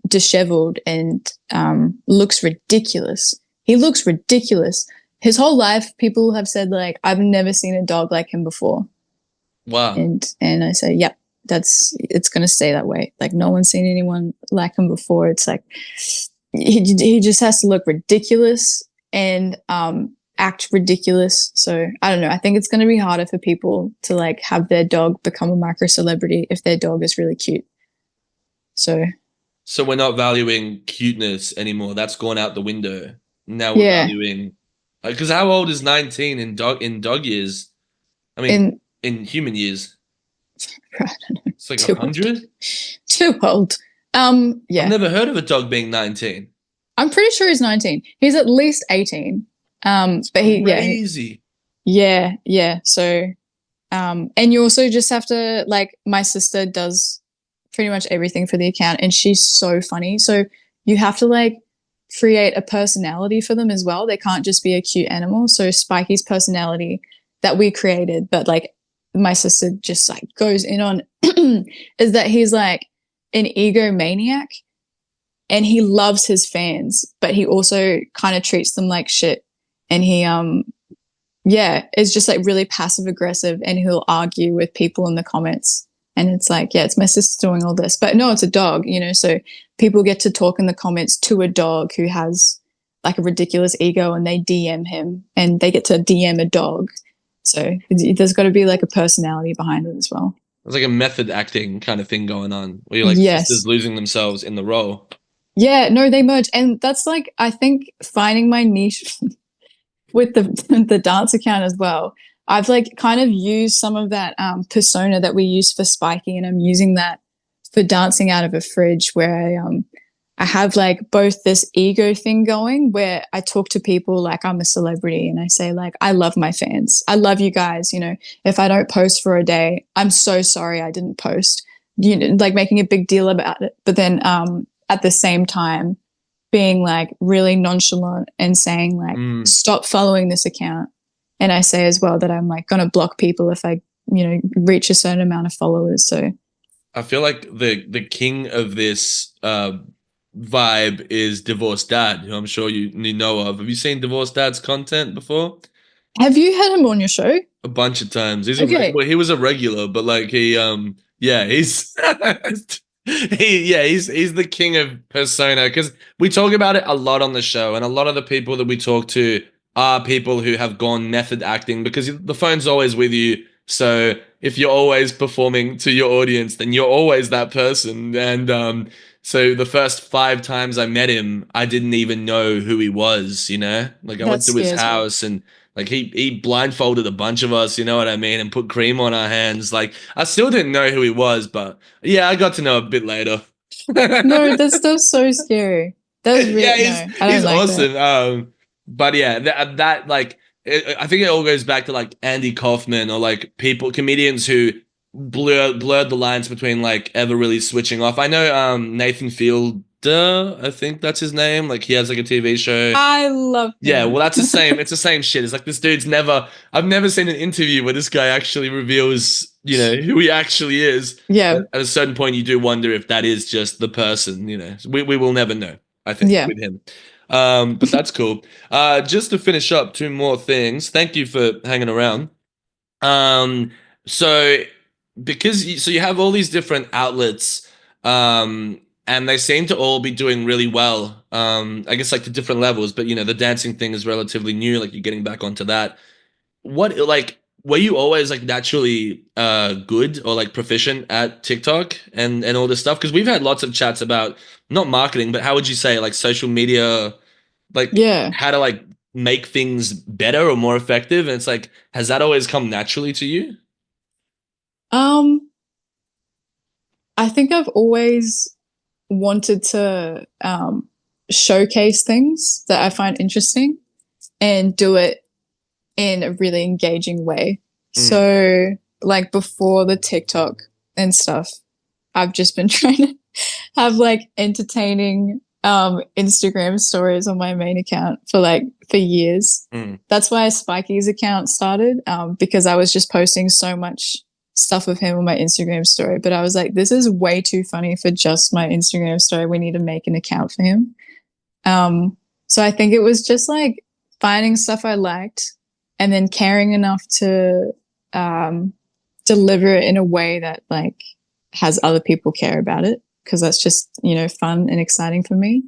disheveled and looks ridiculous. He looks ridiculous. His whole life, people have said like, I've never seen a dog like him before. Wow. And I say, yep, it's gonna stay that way. Like no one's seen anyone like him before. It's like he just has to look ridiculous and act ridiculous. So I don't know. I think it's gonna be harder for people to like have their dog become a micro celebrity if their dog is really cute. So we're not valuing cuteness anymore. That's gone out the window. Now we're yeah, valuing, because how old is 19 in dog years? I mean, in human years, I don't know. it's like Too 100. old. Too old. Yeah. I've never heard of a dog being 19. I'm pretty sure he's 19. He's at least 18. But Crazy. yeah. So, and you also just have to, like, my sister does pretty much everything for the account, and she's so funny. So you have to like create a personality for them as well. They can't just be a cute animal. So Spikey's personality that we created, but like my sister just like goes in on is that he's like an egomaniac and he loves his fans, but he also kind of treats them like shit. And he is just like really passive aggressive, and he'll argue with people in the comments. And it's like, yeah, it's my sister doing all this, but no, it's a dog, you know? So people get to talk in the comments to a dog who has like a ridiculous ego, and they DM him, and they get to DM a dog. So there's got to be like a personality behind it as well. It's like a method acting kind of thing going on where you're like Yes. sisters losing themselves in the role. Yeah, no, they merge. And that's like, I think finding my niche with the dance account as well. I've like kind of used some of that persona that we use for Spiky, and I'm using that for dancing out of a fridge, where I have like both this ego thing going where I talk to people like I'm a celebrity, and I say like, I love my fans. I love you guys. You know, if I don't post for a day, I'm so sorry I didn't post, you know, like making a big deal about it. But then at the same time being like really nonchalant and saying like, stop following this account. And I say as well that I'm like going to block people if I, you know, reach a certain amount of followers. So I feel like the king of this vibe is Divorced Dad, who I'm sure you know of. Have you seen Divorced Dad's content before? have you had him on your show? A bunch of times. Okay. Well, he was a regular, but like he's he's the king of persona, because we talk about it a lot on the show, and a lot of the people that we talk to are people who have gone method acting, because the phone's always with you. So if you're always performing to your audience, then you're always that person. And so the first 5 times I met him, I didn't even know who he was, you know? Like I went That to his scares me. house, and like he blindfolded a bunch of us, you know what I mean, and put cream on our hands. Like I still didn't know who he was, but yeah, I got to know a bit later. No, that's still so scary. That's Yeah, really, no, I don't he's like that. awesome. But yeah, that like I think it all goes back to like Andy Kaufman, or like comedians who blurred the lines between like ever really switching off. I know Nathan Fielder, I think that's his name. Like he has like a TV show. I love Yeah, him. well, that's the same. It's the same shit. It's like this dude's never. I've never seen an interview where this guy actually reveals, you know, who he actually is. Yeah. At a certain point, you do wonder if that is just the person. You know, we will never know. I think Yeah. with him. But that's cool. Just to finish up, 2 more things. Thank you for hanging around. Um, so so you have all these different outlets, and they seem to all be doing really well. I guess like to different levels, but you know, the dancing thing is relatively new. Like you're getting back onto that. What like were you always like naturally good or like proficient at TikTok and all this stuff? Because we've had lots of chats about not marketing, but how would you say like social media, like Yeah. how to like make things better or more effective? And it's like, has that always come naturally to you? Um, I think I've always wanted to showcase things that I find interesting and do it in a really engaging way. So, like before the TikTok and stuff, I've just been trying to have like entertaining Instagram stories on my main account for like for years. Mm. That's why Spikey's account started, because I was just posting so much stuff of him on my Instagram story. But I was like, this is way too funny for just my Instagram story. We need to make an account for him. So I think it was just like finding stuff I liked and then caring enough to deliver it in a way that like has other people care about it, because that's just, you know, fun and exciting for me.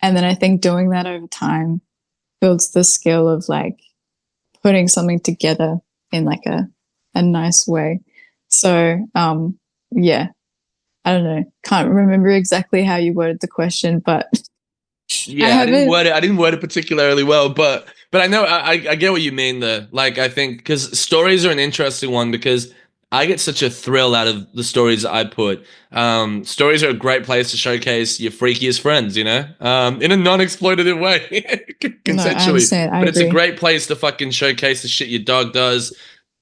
And then I think doing that over time builds the skill of like putting something together in like a nice way. So yeah, I don't know. Can't remember exactly how you worded the question, but I Yeah, haven't. I didn't word it particularly well, but I know I get what you mean there. Like I think because stories are an interesting one because I get such a thrill out of the stories that I put. Stories are a great place to showcase your freakiest friends, you know, in a non-exploitative way, No, I consensually. understand. I But it's a agree. great place to fucking showcase the shit your dog does.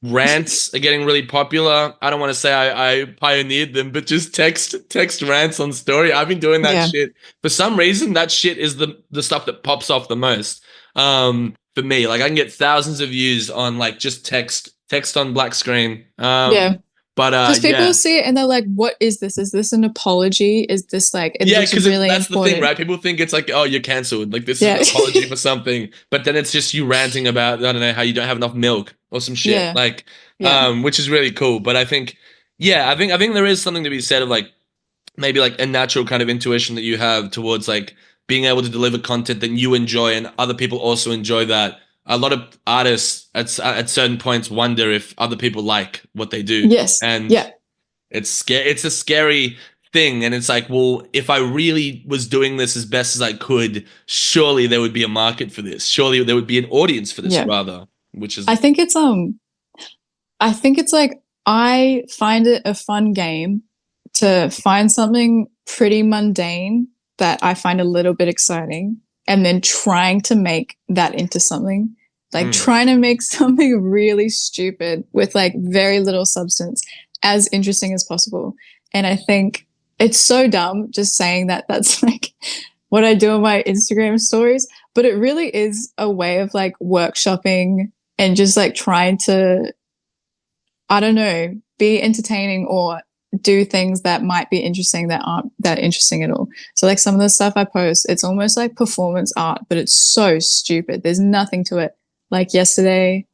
Rants are getting really popular. I don't want to say I pioneered them, but just text rants on story. I've been doing that Yeah. shit for some reason. That shit is the stuff that pops off the most. For me, like I can get thousands of views on like just text on black screen. Yeah. But Because people yeah. see it and they're like, what is this? Is this an apology? Is this like, it Yeah, looks because really that's the thing, important. right? People think it's like, oh, you're cancelled. Like this is an Yeah. apology for something, but then it's just you ranting about, I don't know, how you don't have enough milk or some shit. Yeah. Like, Yeah. which is really cool. But I think, yeah, I think there is something to be said of like maybe like a natural kind of intuition that you have towards like being able to deliver content that you enjoy and other people also enjoy that. A lot of artists at certain points wonder if other people like what they do, Yes. and Yeah. it's scary. It's a scary thing, and it's like, well, if I really was doing this as best as I could, surely there would be a market for this. Surely there would be an audience for this, Yeah. rather. Which I is, think it's I think it's like I find it a fun game to find something pretty mundane that I find a little bit exciting and then trying to make that into something. Like mm, trying to make something really stupid with like very little substance as interesting as possible. And I think it's so dumb just saying that that's like what I do on my Instagram stories, but it really is a way of like workshopping and just like trying to, I don't know, be entertaining or do things that might be interesting that aren't that interesting at all. So like some of the stuff I post, it's almost like performance art, but it's so stupid. There's nothing to it. Like yesterday,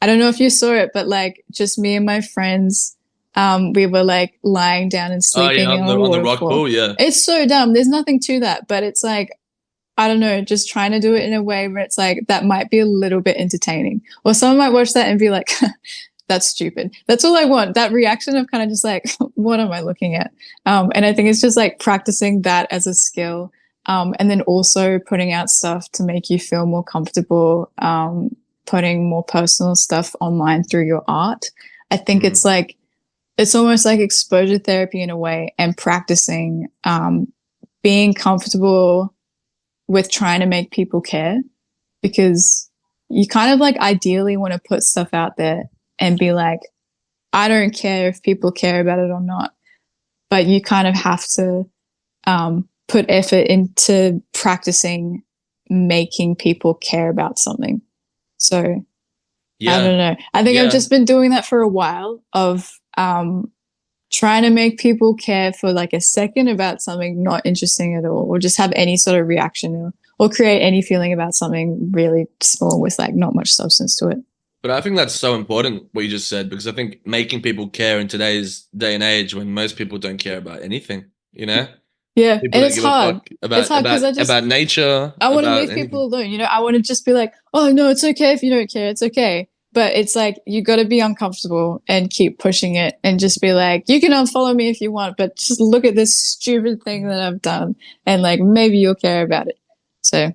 I don't know if you saw it, but like just me and my friends, we were like lying down and oh yeah, sleeping in a on the rock waterfall. pool, yeah. It's so dumb. There's nothing to that, but it's like I don't know, just trying to do it in a way where it's like that might be a little bit entertaining. Or someone might watch that and be like, that's stupid. That's all I want. That reaction of kind of just like, what am I looking at? And I think it's just like practicing that as a skill. And then also putting out stuff to make you feel more comfortable, putting more personal stuff online through your art. I think Mm, it's like, it's almost like exposure therapy in a way and practicing, being comfortable with trying to make people care, because you kind of like ideally want to put stuff out there and be like, I don't care if people care about it or not, but you kind of have to put effort into practicing making people care about something. So I yeah, don't know. I think I've yeah. just been doing that for a while of trying to make people care for like a second about something not interesting at all, or just have any sort of reaction or create any feeling about something really small with like not much substance to it. But I think that's so important what you just said because I think making people care in today's day and age when most people don't care about anything, you know? Yeah, People and don't it's give a hard. fuck It's hard because about nature, I want to about leave people anything. alone. You know, I want to just be like, oh no, it's okay if you don't care. It's okay. But it's like you got to be uncomfortable and keep pushing it and just be like, you can unfollow me if you want, but just look at this stupid thing that I've done and like maybe you'll care about it. So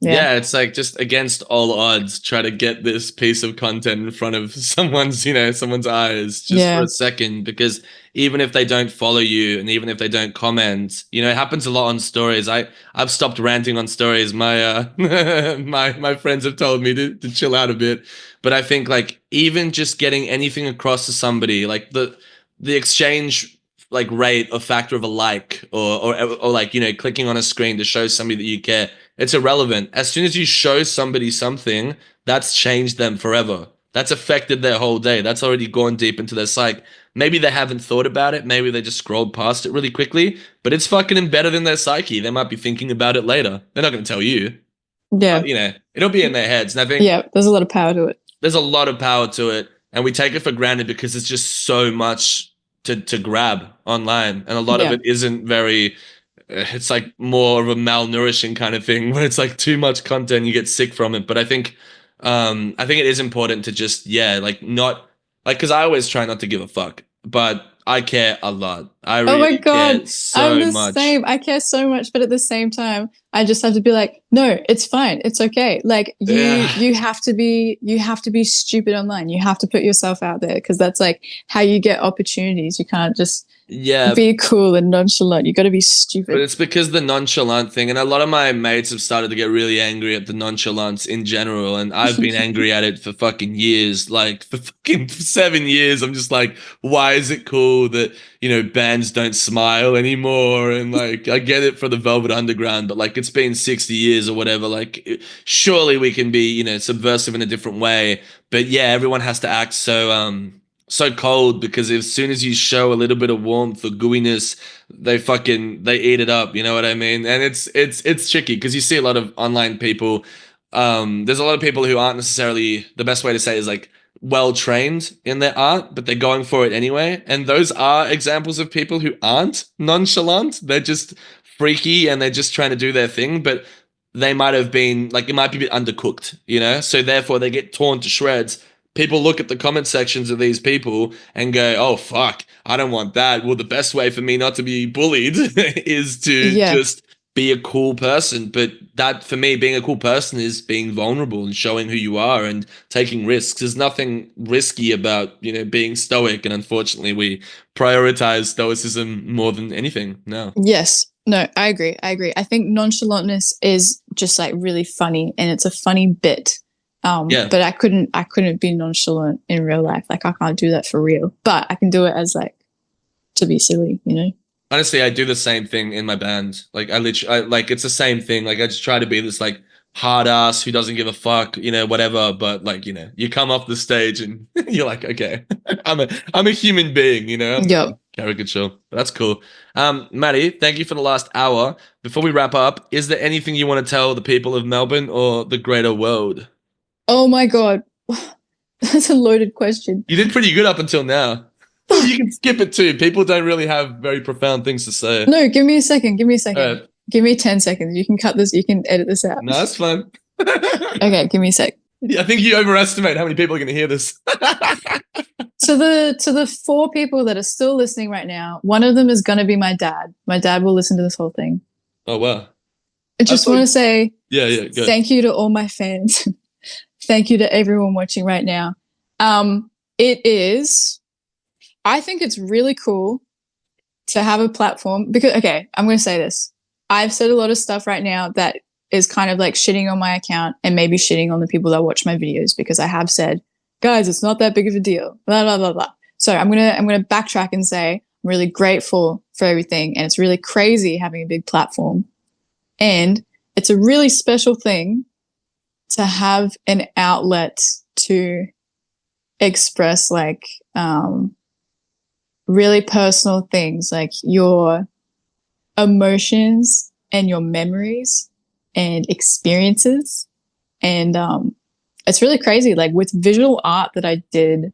yeah, Yeah, it's like just against all odds, try to get this piece of content in front of someone's, someone's eyes just for yeah, a second. Because even if they don't follow you and even if they don't comment, it happens a lot on stories. I've stopped ranting on stories. My my friends have told me to chill out a bit. But I think like even just getting anything across to somebody, like the exchange like rate or factor of a like or like, you know, clicking on a screen to show somebody that you care. It's irrelevant. As soon as you show somebody something, that's changed them forever. That's affected their whole day. That's already gone deep into their psyche. Maybe they haven't thought about it. Maybe they just scrolled past it really quickly, but it's fucking embedded in their psyche. They might be thinking about it later. They're not going to tell you, Yeah. but you know, it'll be in their heads. And I think Yeah. There's a lot of power to it. there's a lot of power to it, and we take it for granted because it's just so much to grab online, and a lot of Yeah. it isn't very. It's like more of a malnourishing kind of thing where it's like too much content, you get sick from it. But I think it is important to just like not like because I always try not to give a fuck, but I care a lot. I Oh my really God. care I'm so the much. same. I care so much, but at the same time, I just have to be like, no, it's fine. It's okay. Like Yeah, you have to be stupid online. You have to put yourself out there because that's like how you get opportunities. You can't just yeah. be cool and nonchalant. You got to be But stupid. it's because the nonchalant thing, and a lot of my mates have started to get really angry at the nonchalance in general, and I've been angry at it for fucking years, like for fucking 7 years. I'm just like, why is it cool that, you know, bands don't smile anymore? And like, I get it for the Velvet Underground, but like, it's been 60 years or whatever. Like, surely we can be, you know, subversive in a different way. But yeah, everyone has to act so cold because as soon as you show a little bit of warmth or gooiness, they eat it up, you know what I mean? And it's tricky because you see a lot of online people. There's a lot of people who aren't necessarily, the best way to say it is like well trained in their art, but they're going for it anyway. And those are examples of people who aren't nonchalant. They're just freaky and they're just trying to do their thing, but they might have been like it might be a bit undercooked, you know? So therefore they get torn to shreds. People look at the comment sections of these people and go, "Oh fuck, I don't want that." Well, the best way for me not to be bullied is to Yeah. just be a cool person. But that, for me, being a cool person is being vulnerable and showing who you are and taking risks. There's nothing risky about, you know, being stoic. And unfortunately, we prioritize stoicism more than anything now. Yes. No, I agree. I agree. I think nonchalantness is just like really funny and it's a funny bit. Yeah. But I couldn't be nonchalant in real life. Like I can't do that for real. But I can do it as like to be silly, you know? Honestly, I do the same thing in my band. Like like it's the same thing. Like I just try to be this like hard ass who doesn't give a fuck, you know, whatever. But like, you know, you come off the stage and you're like, okay, I'm a human being, you know. I'm not a Yep. caricature. But that's cool. Maddie, thank you for the last hour. Before we wrap up, is there anything you want to tell the people of Melbourne or the greater world? Oh my God. That's a loaded question. You did pretty good up until now. You can skip it too. People don't really have very profound things to say. No, give me a second. Give me a All second. right. Give me 10 seconds. You can cut this. You can edit this out. No, that's fun. Okay, give me a sec. Yeah, I think you overestimate how many people are going to hear this. To the four people that are still listening right now, one of them is gonna be my dad. My dad will listen to this whole thing. Oh wow! I just want to say Yeah, good. thank you to all my fans. Thank you to everyone watching right now. It is, I think it's really cool to have a platform because, okay, I'm going to say this. I've said a lot of stuff right now that is kind of like shitting on my account and maybe shitting on the people that watch my videos because I have said, guys, it's not that big of a deal, blah, blah, blah, blah. So I'm going to backtrack and say, I'm really grateful for everything. And it's really crazy having a big platform. And it's a really special thing to have an outlet to express like really personal things like your emotions and your memories and experiences. And it's really crazy. Like with visual art that I did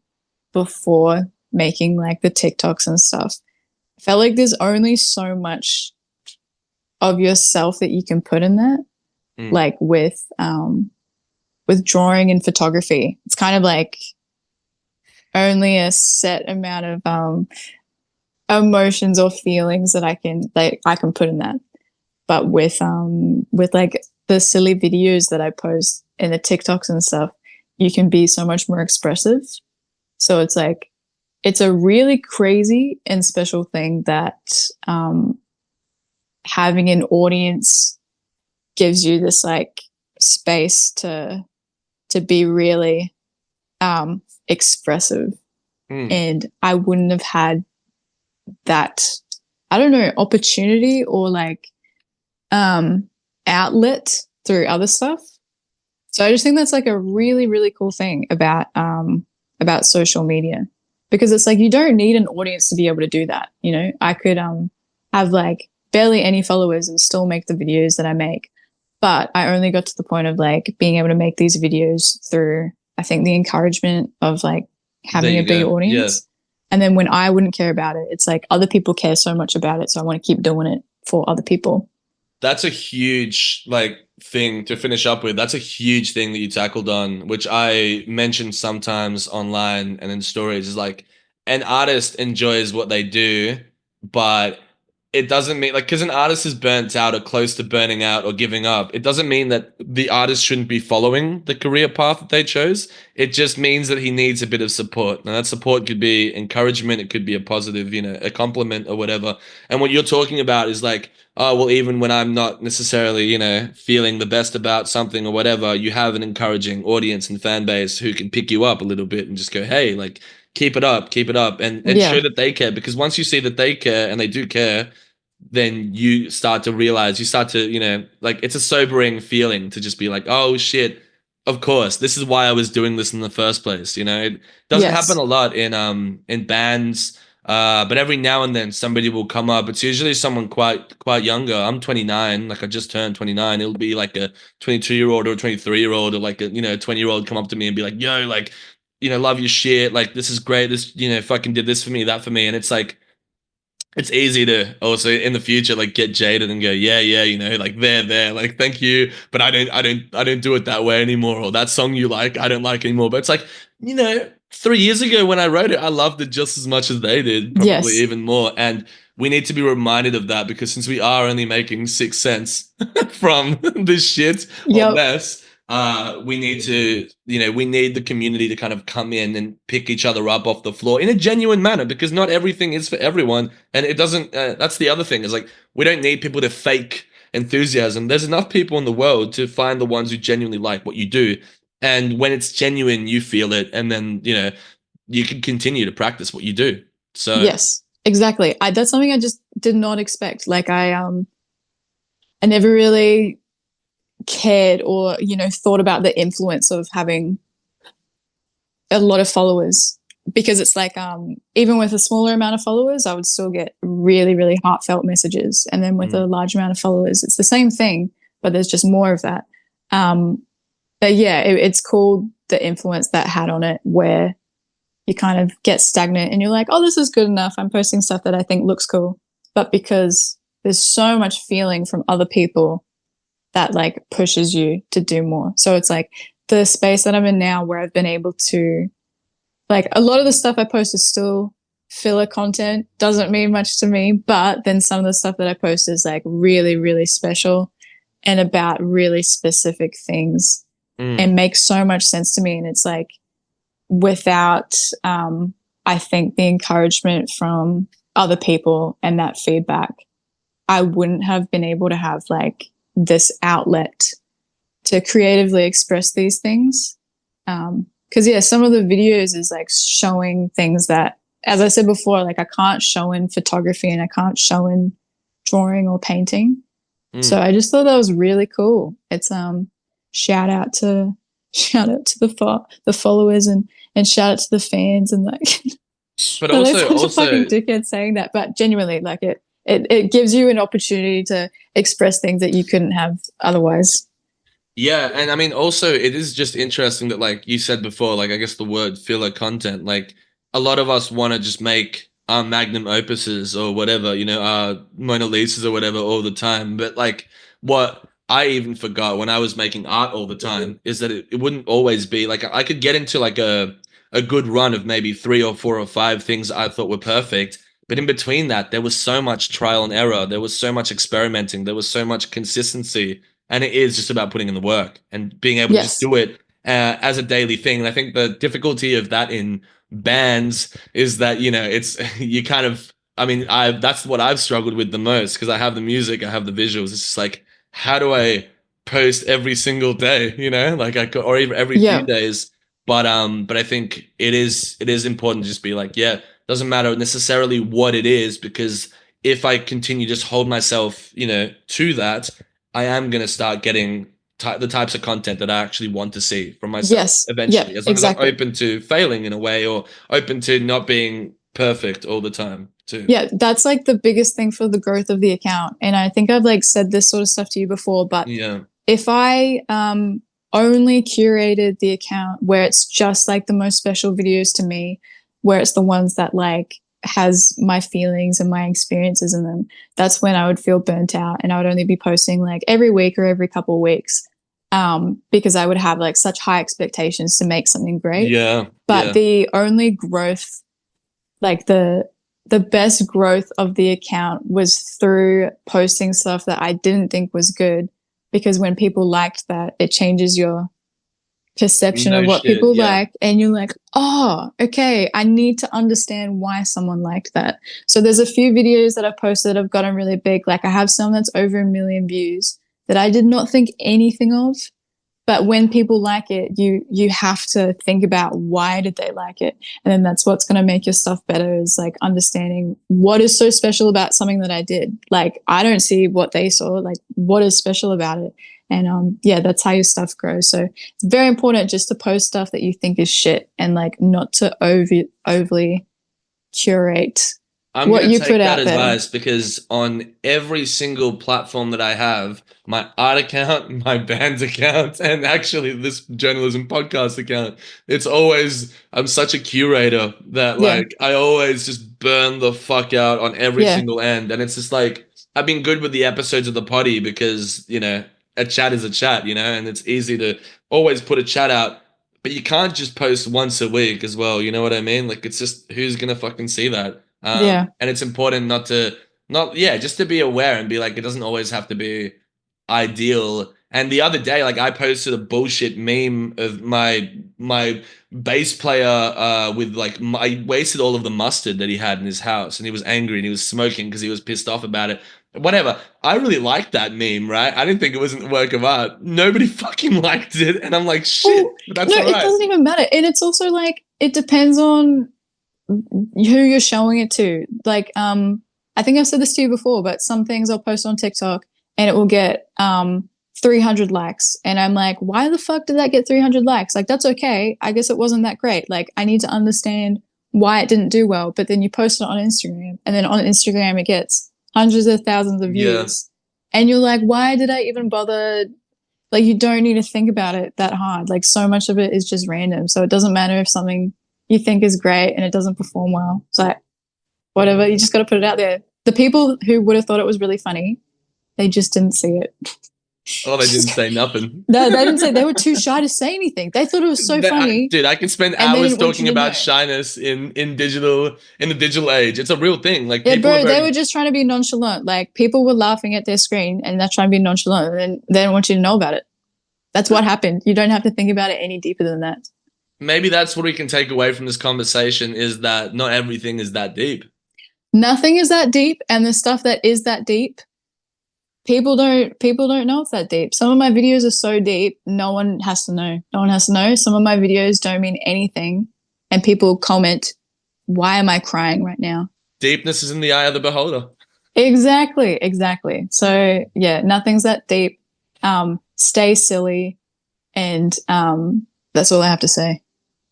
before making like the TikToks and stuff, I felt like there's only so much of yourself that you can put in that. Like with drawing and photography, it's kind of like only a set amount of emotions or feelings that I can put in that. But with like the silly videos that I post in the TikToks and stuff, you can be so much more expressive. So it's like it's a really crazy and special thing that having an audience gives you this like space to be really expressive. And I wouldn't have had that, I don't know, opportunity or like outlet through other stuff. So I just think that's like a really, really cool thing about social media, because it's like you don't need an audience to be able to do that. You know, I could have like barely any followers and still make the videos that I make. But I only got to the point of like being able to make these videos through, I think, the encouragement of like There having a you big go. Yeah. audience. And then when I wouldn't care about it, it's like other people care so much about it. So I want to keep doing it for other people. That's a huge like thing to finish up with. That's a huge thing that you tackled on, which I mentioned sometimes online and in stories, is like an artist enjoys what they do, but it doesn't mean like because an artist is burnt out or close to burning out or giving up, it doesn't mean that the artist shouldn't be following the career path that they chose. It just means that he needs a bit of support. And that support could be encouragement, it could be a positive, a compliment or whatever. And what you're talking about is like, oh, well, even when I'm not necessarily, feeling the best about something or whatever, you have an encouraging audience and fan base who can pick you up a little bit and just go, hey, like, keep it up, and Yeah. show that they care. Because once you see that they care and they do care, then you start to realize, you start to, like it's a sobering feeling to just be like, oh shit, of course, this is why I was doing this in the first place. It doesn't happen Yes. a lot in bands, but every now and then somebody will come up. It's usually someone quite younger. I'm 29, like I just turned 29. It'll be like a 22-year-old or a 23-year-old or like a 20-year-old come up to me and be like, yo, like, love your shit. Like this is great. This, fucking did this for me, that for me. And it's like it's easy to also in the future like get jaded and go, yeah, yeah, like there, like thank you, but I don't do it that way anymore. Or that song you like, I don't like anymore. But it's like, 3 years ago when I wrote it, I loved it just as much as they did, probably Yes. even more. And we need to be reminded of that because since we are only making 6 cents from this shit or Yep. less, we need to, we need the community to kind of come in and pick each other up off the floor in a genuine manner because not everything is for everyone. And it doesn't, that's the other thing is like, we don't need people to fake enthusiasm. There's enough people in the world to find the ones who genuinely like what you do. And when it's genuine, you feel it. And then, you can continue to practice what you do. So, Yes. Exactly. That's something I just did not expect. Like I never really cared or, thought about the influence of having a lot of followers, because it's like even with a smaller amount of followers I would still get really, really heartfelt messages, and then with a mm, large amount of followers it's the same thing but there's just more of that. But yeah, it's cool the influence that had on it, where you kind of get stagnant and you're like, oh, this is good enough, I'm posting stuff that I think looks cool, but because there's so much feeling from other people that like pushes you to do more. So it's like the space that I'm in now where I've been able to, like, a lot of the stuff I post is still filler content, doesn't mean much to me, but then some of the stuff that I post is like really, really special and about really specific things mm. and makes so much sense to me. And it's like without, I think, the encouragement from other people and that feedback, I wouldn't have been able to have like this outlet to creatively express these things. Because yeah, some of the videos is like showing things that, as I said before, like I can't show in photography and I can't show in drawing or painting. So Mm. I just thought that was really cool. It's shout out to the followers, and shout out to the fans, and like But but like also, such a fucking also, dickhead saying that, but genuinely, like it gives you an opportunity to express things that you couldn't have otherwise. yeah, and I mean, also, it is just interesting that, like you said before, like I guess the word filler content, like a lot of us want to just make our magnum opuses or whatever, our Mona Lisas or whatever all the time. But like, what I even forgot when I was making art all the time is that it wouldn't always be like I could get into like a good run of maybe 3 or 4 or 5 things I thought were perfect. But in between that, there was so much trial and error. There was so much experimenting. There was so much consistency, and it is just about putting in the work and being able to just Yes. do it as a daily thing. And I think the difficulty of that in bands is that it's you kind of. I mean, I that's what I've struggled with the most because I have the music, I have the visuals. It's just like, how do I post every single day? Like or even every few Yeah. days. But I think it is important to just be like, yeah, Doesn't matter necessarily what it is, because if I continue just hold myself, to that, I am going to start getting the types of content that I actually want to see from myself Yes. eventually, Yep. as long as I'm Exactly. open to failing in a way, or open to not being perfect all the time too. Yeah, that's like the biggest thing for the growth of the account. And I think I've like said this sort of stuff to you before, but Yeah. if I only curated the account where it's just like the most special videos to me, where it's the ones that like has my feelings and my experiences in them, that's when I would feel burnt out, and I would only be posting like every week or every couple of weeks, because I would have like such high expectations to make something great. Yeah. But the only growth, like the best growth of the account was through posting stuff that I didn't think was good, because when people liked that, it changes your perception No of what shit. people Yeah. like, and you're like, oh, okay, I need to understand why someone liked that. So there's a few videos that I've posted that have gotten really big. Like I have some that's over 1 million views that I did not think anything of. But when people like it, you have to think about why did they like it, and then that's what's going to make your stuff better, is like understanding what is so special about something that I did. Like I don't see what they saw. Like what is special about it, and yeah, that's how your stuff grows. So it's very important just to post stuff that you think is shit, and like not to overly curate I'm what going to you put take that out there. advice, because on every single platform that I have, my art account, my band's account, and actually this journalism podcast account, it's always, I'm such a curator that Yeah, like I always just burn the fuck out on every yeah, single end. And it's just like, I've been good with the episodes of the potty because, a chat is a chat, and it's easy to always put a chat out. But you can't just post once a week as well. You know what I mean? Like, it's just, who's gonna fucking see that? yeah, And it's important just to be aware and be like, it doesn't always have to be ideal. And the other day, like I posted a bullshit meme of my bass player with like I wasted all of the mustard that he had in his house, and he was angry and he was smoking because he was pissed off about it. Whatever. I really liked that meme, right? I didn't think it was a work of art. Nobody fucking liked it, and I'm like, shit, well, but that's no, all it right. doesn't even matter. And it's also like it depends on who you're showing it to. Like, I think I've said this to you before, but some things I'll post on TikTok and it will get 300 likes. And I'm like, why the fuck did that get 300 likes? Like, that's okay. I guess it wasn't that great. Like, I need to understand why it didn't do well. But then you post it on Instagram, and then on Instagram, it gets hundreds of thousands of Yeah. views. And you're like, why did I even bother? Like, you don't need to think about it that hard. Like, so much of it is just random. So it doesn't matter if something you think is great and it doesn't perform well. It's like, whatever, you just got to put it out there. The people who would have thought it was really funny, they just didn't see it. Oh, they didn't say nothing. No, they didn't say. They were too shy to say anything. They thought it was so funny, Dude, I can spend and they hours didn't want you talking to know. about shyness in the digital age. It's a real thing. Like Yeah, people are bro, they very were just trying to be nonchalant. Like people were laughing at their screen, and they're trying to be nonchalant, and they don't want you to know about it. That's what happened. You don't have to think about it any deeper than that. maybe that's what we can take away from this conversation, is that not everything is that deep. Nothing is that deep, and the stuff that is that deep, people don't know it's that deep. Some of my videos are so deep, no one has to know. No one has to know. Some of my videos don't mean anything, and people comment, "Why am I crying right now?" Deepness is in the eye of the beholder. Exactly. So yeah, nothing's that deep. Stay silly, and that's all I have to say.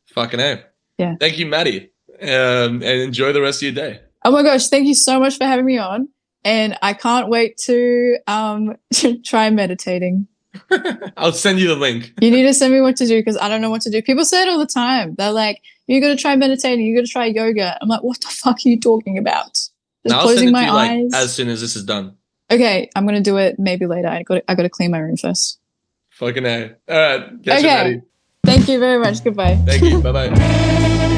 Fucking A. Yeah. Thank you, Maddy. And enjoy the rest of your day. Oh my gosh, thank you so much for having me on. And I can't wait to try meditating. I'll send you the link. You need to send me what to do, because I don't know what to do. People say it all the time. They're like, you got to try meditating, you got to try yoga. I'm like, what the fuck are you talking about? Just Now I'll closing send it my to you eyes. like as soon as this is done. Okay, I'm gonna do it maybe later. I got to clean my room first. Fucking A. All right. Catch you, Okay. Maddy. Thank you very much. Goodbye. Thank you. Bye bye.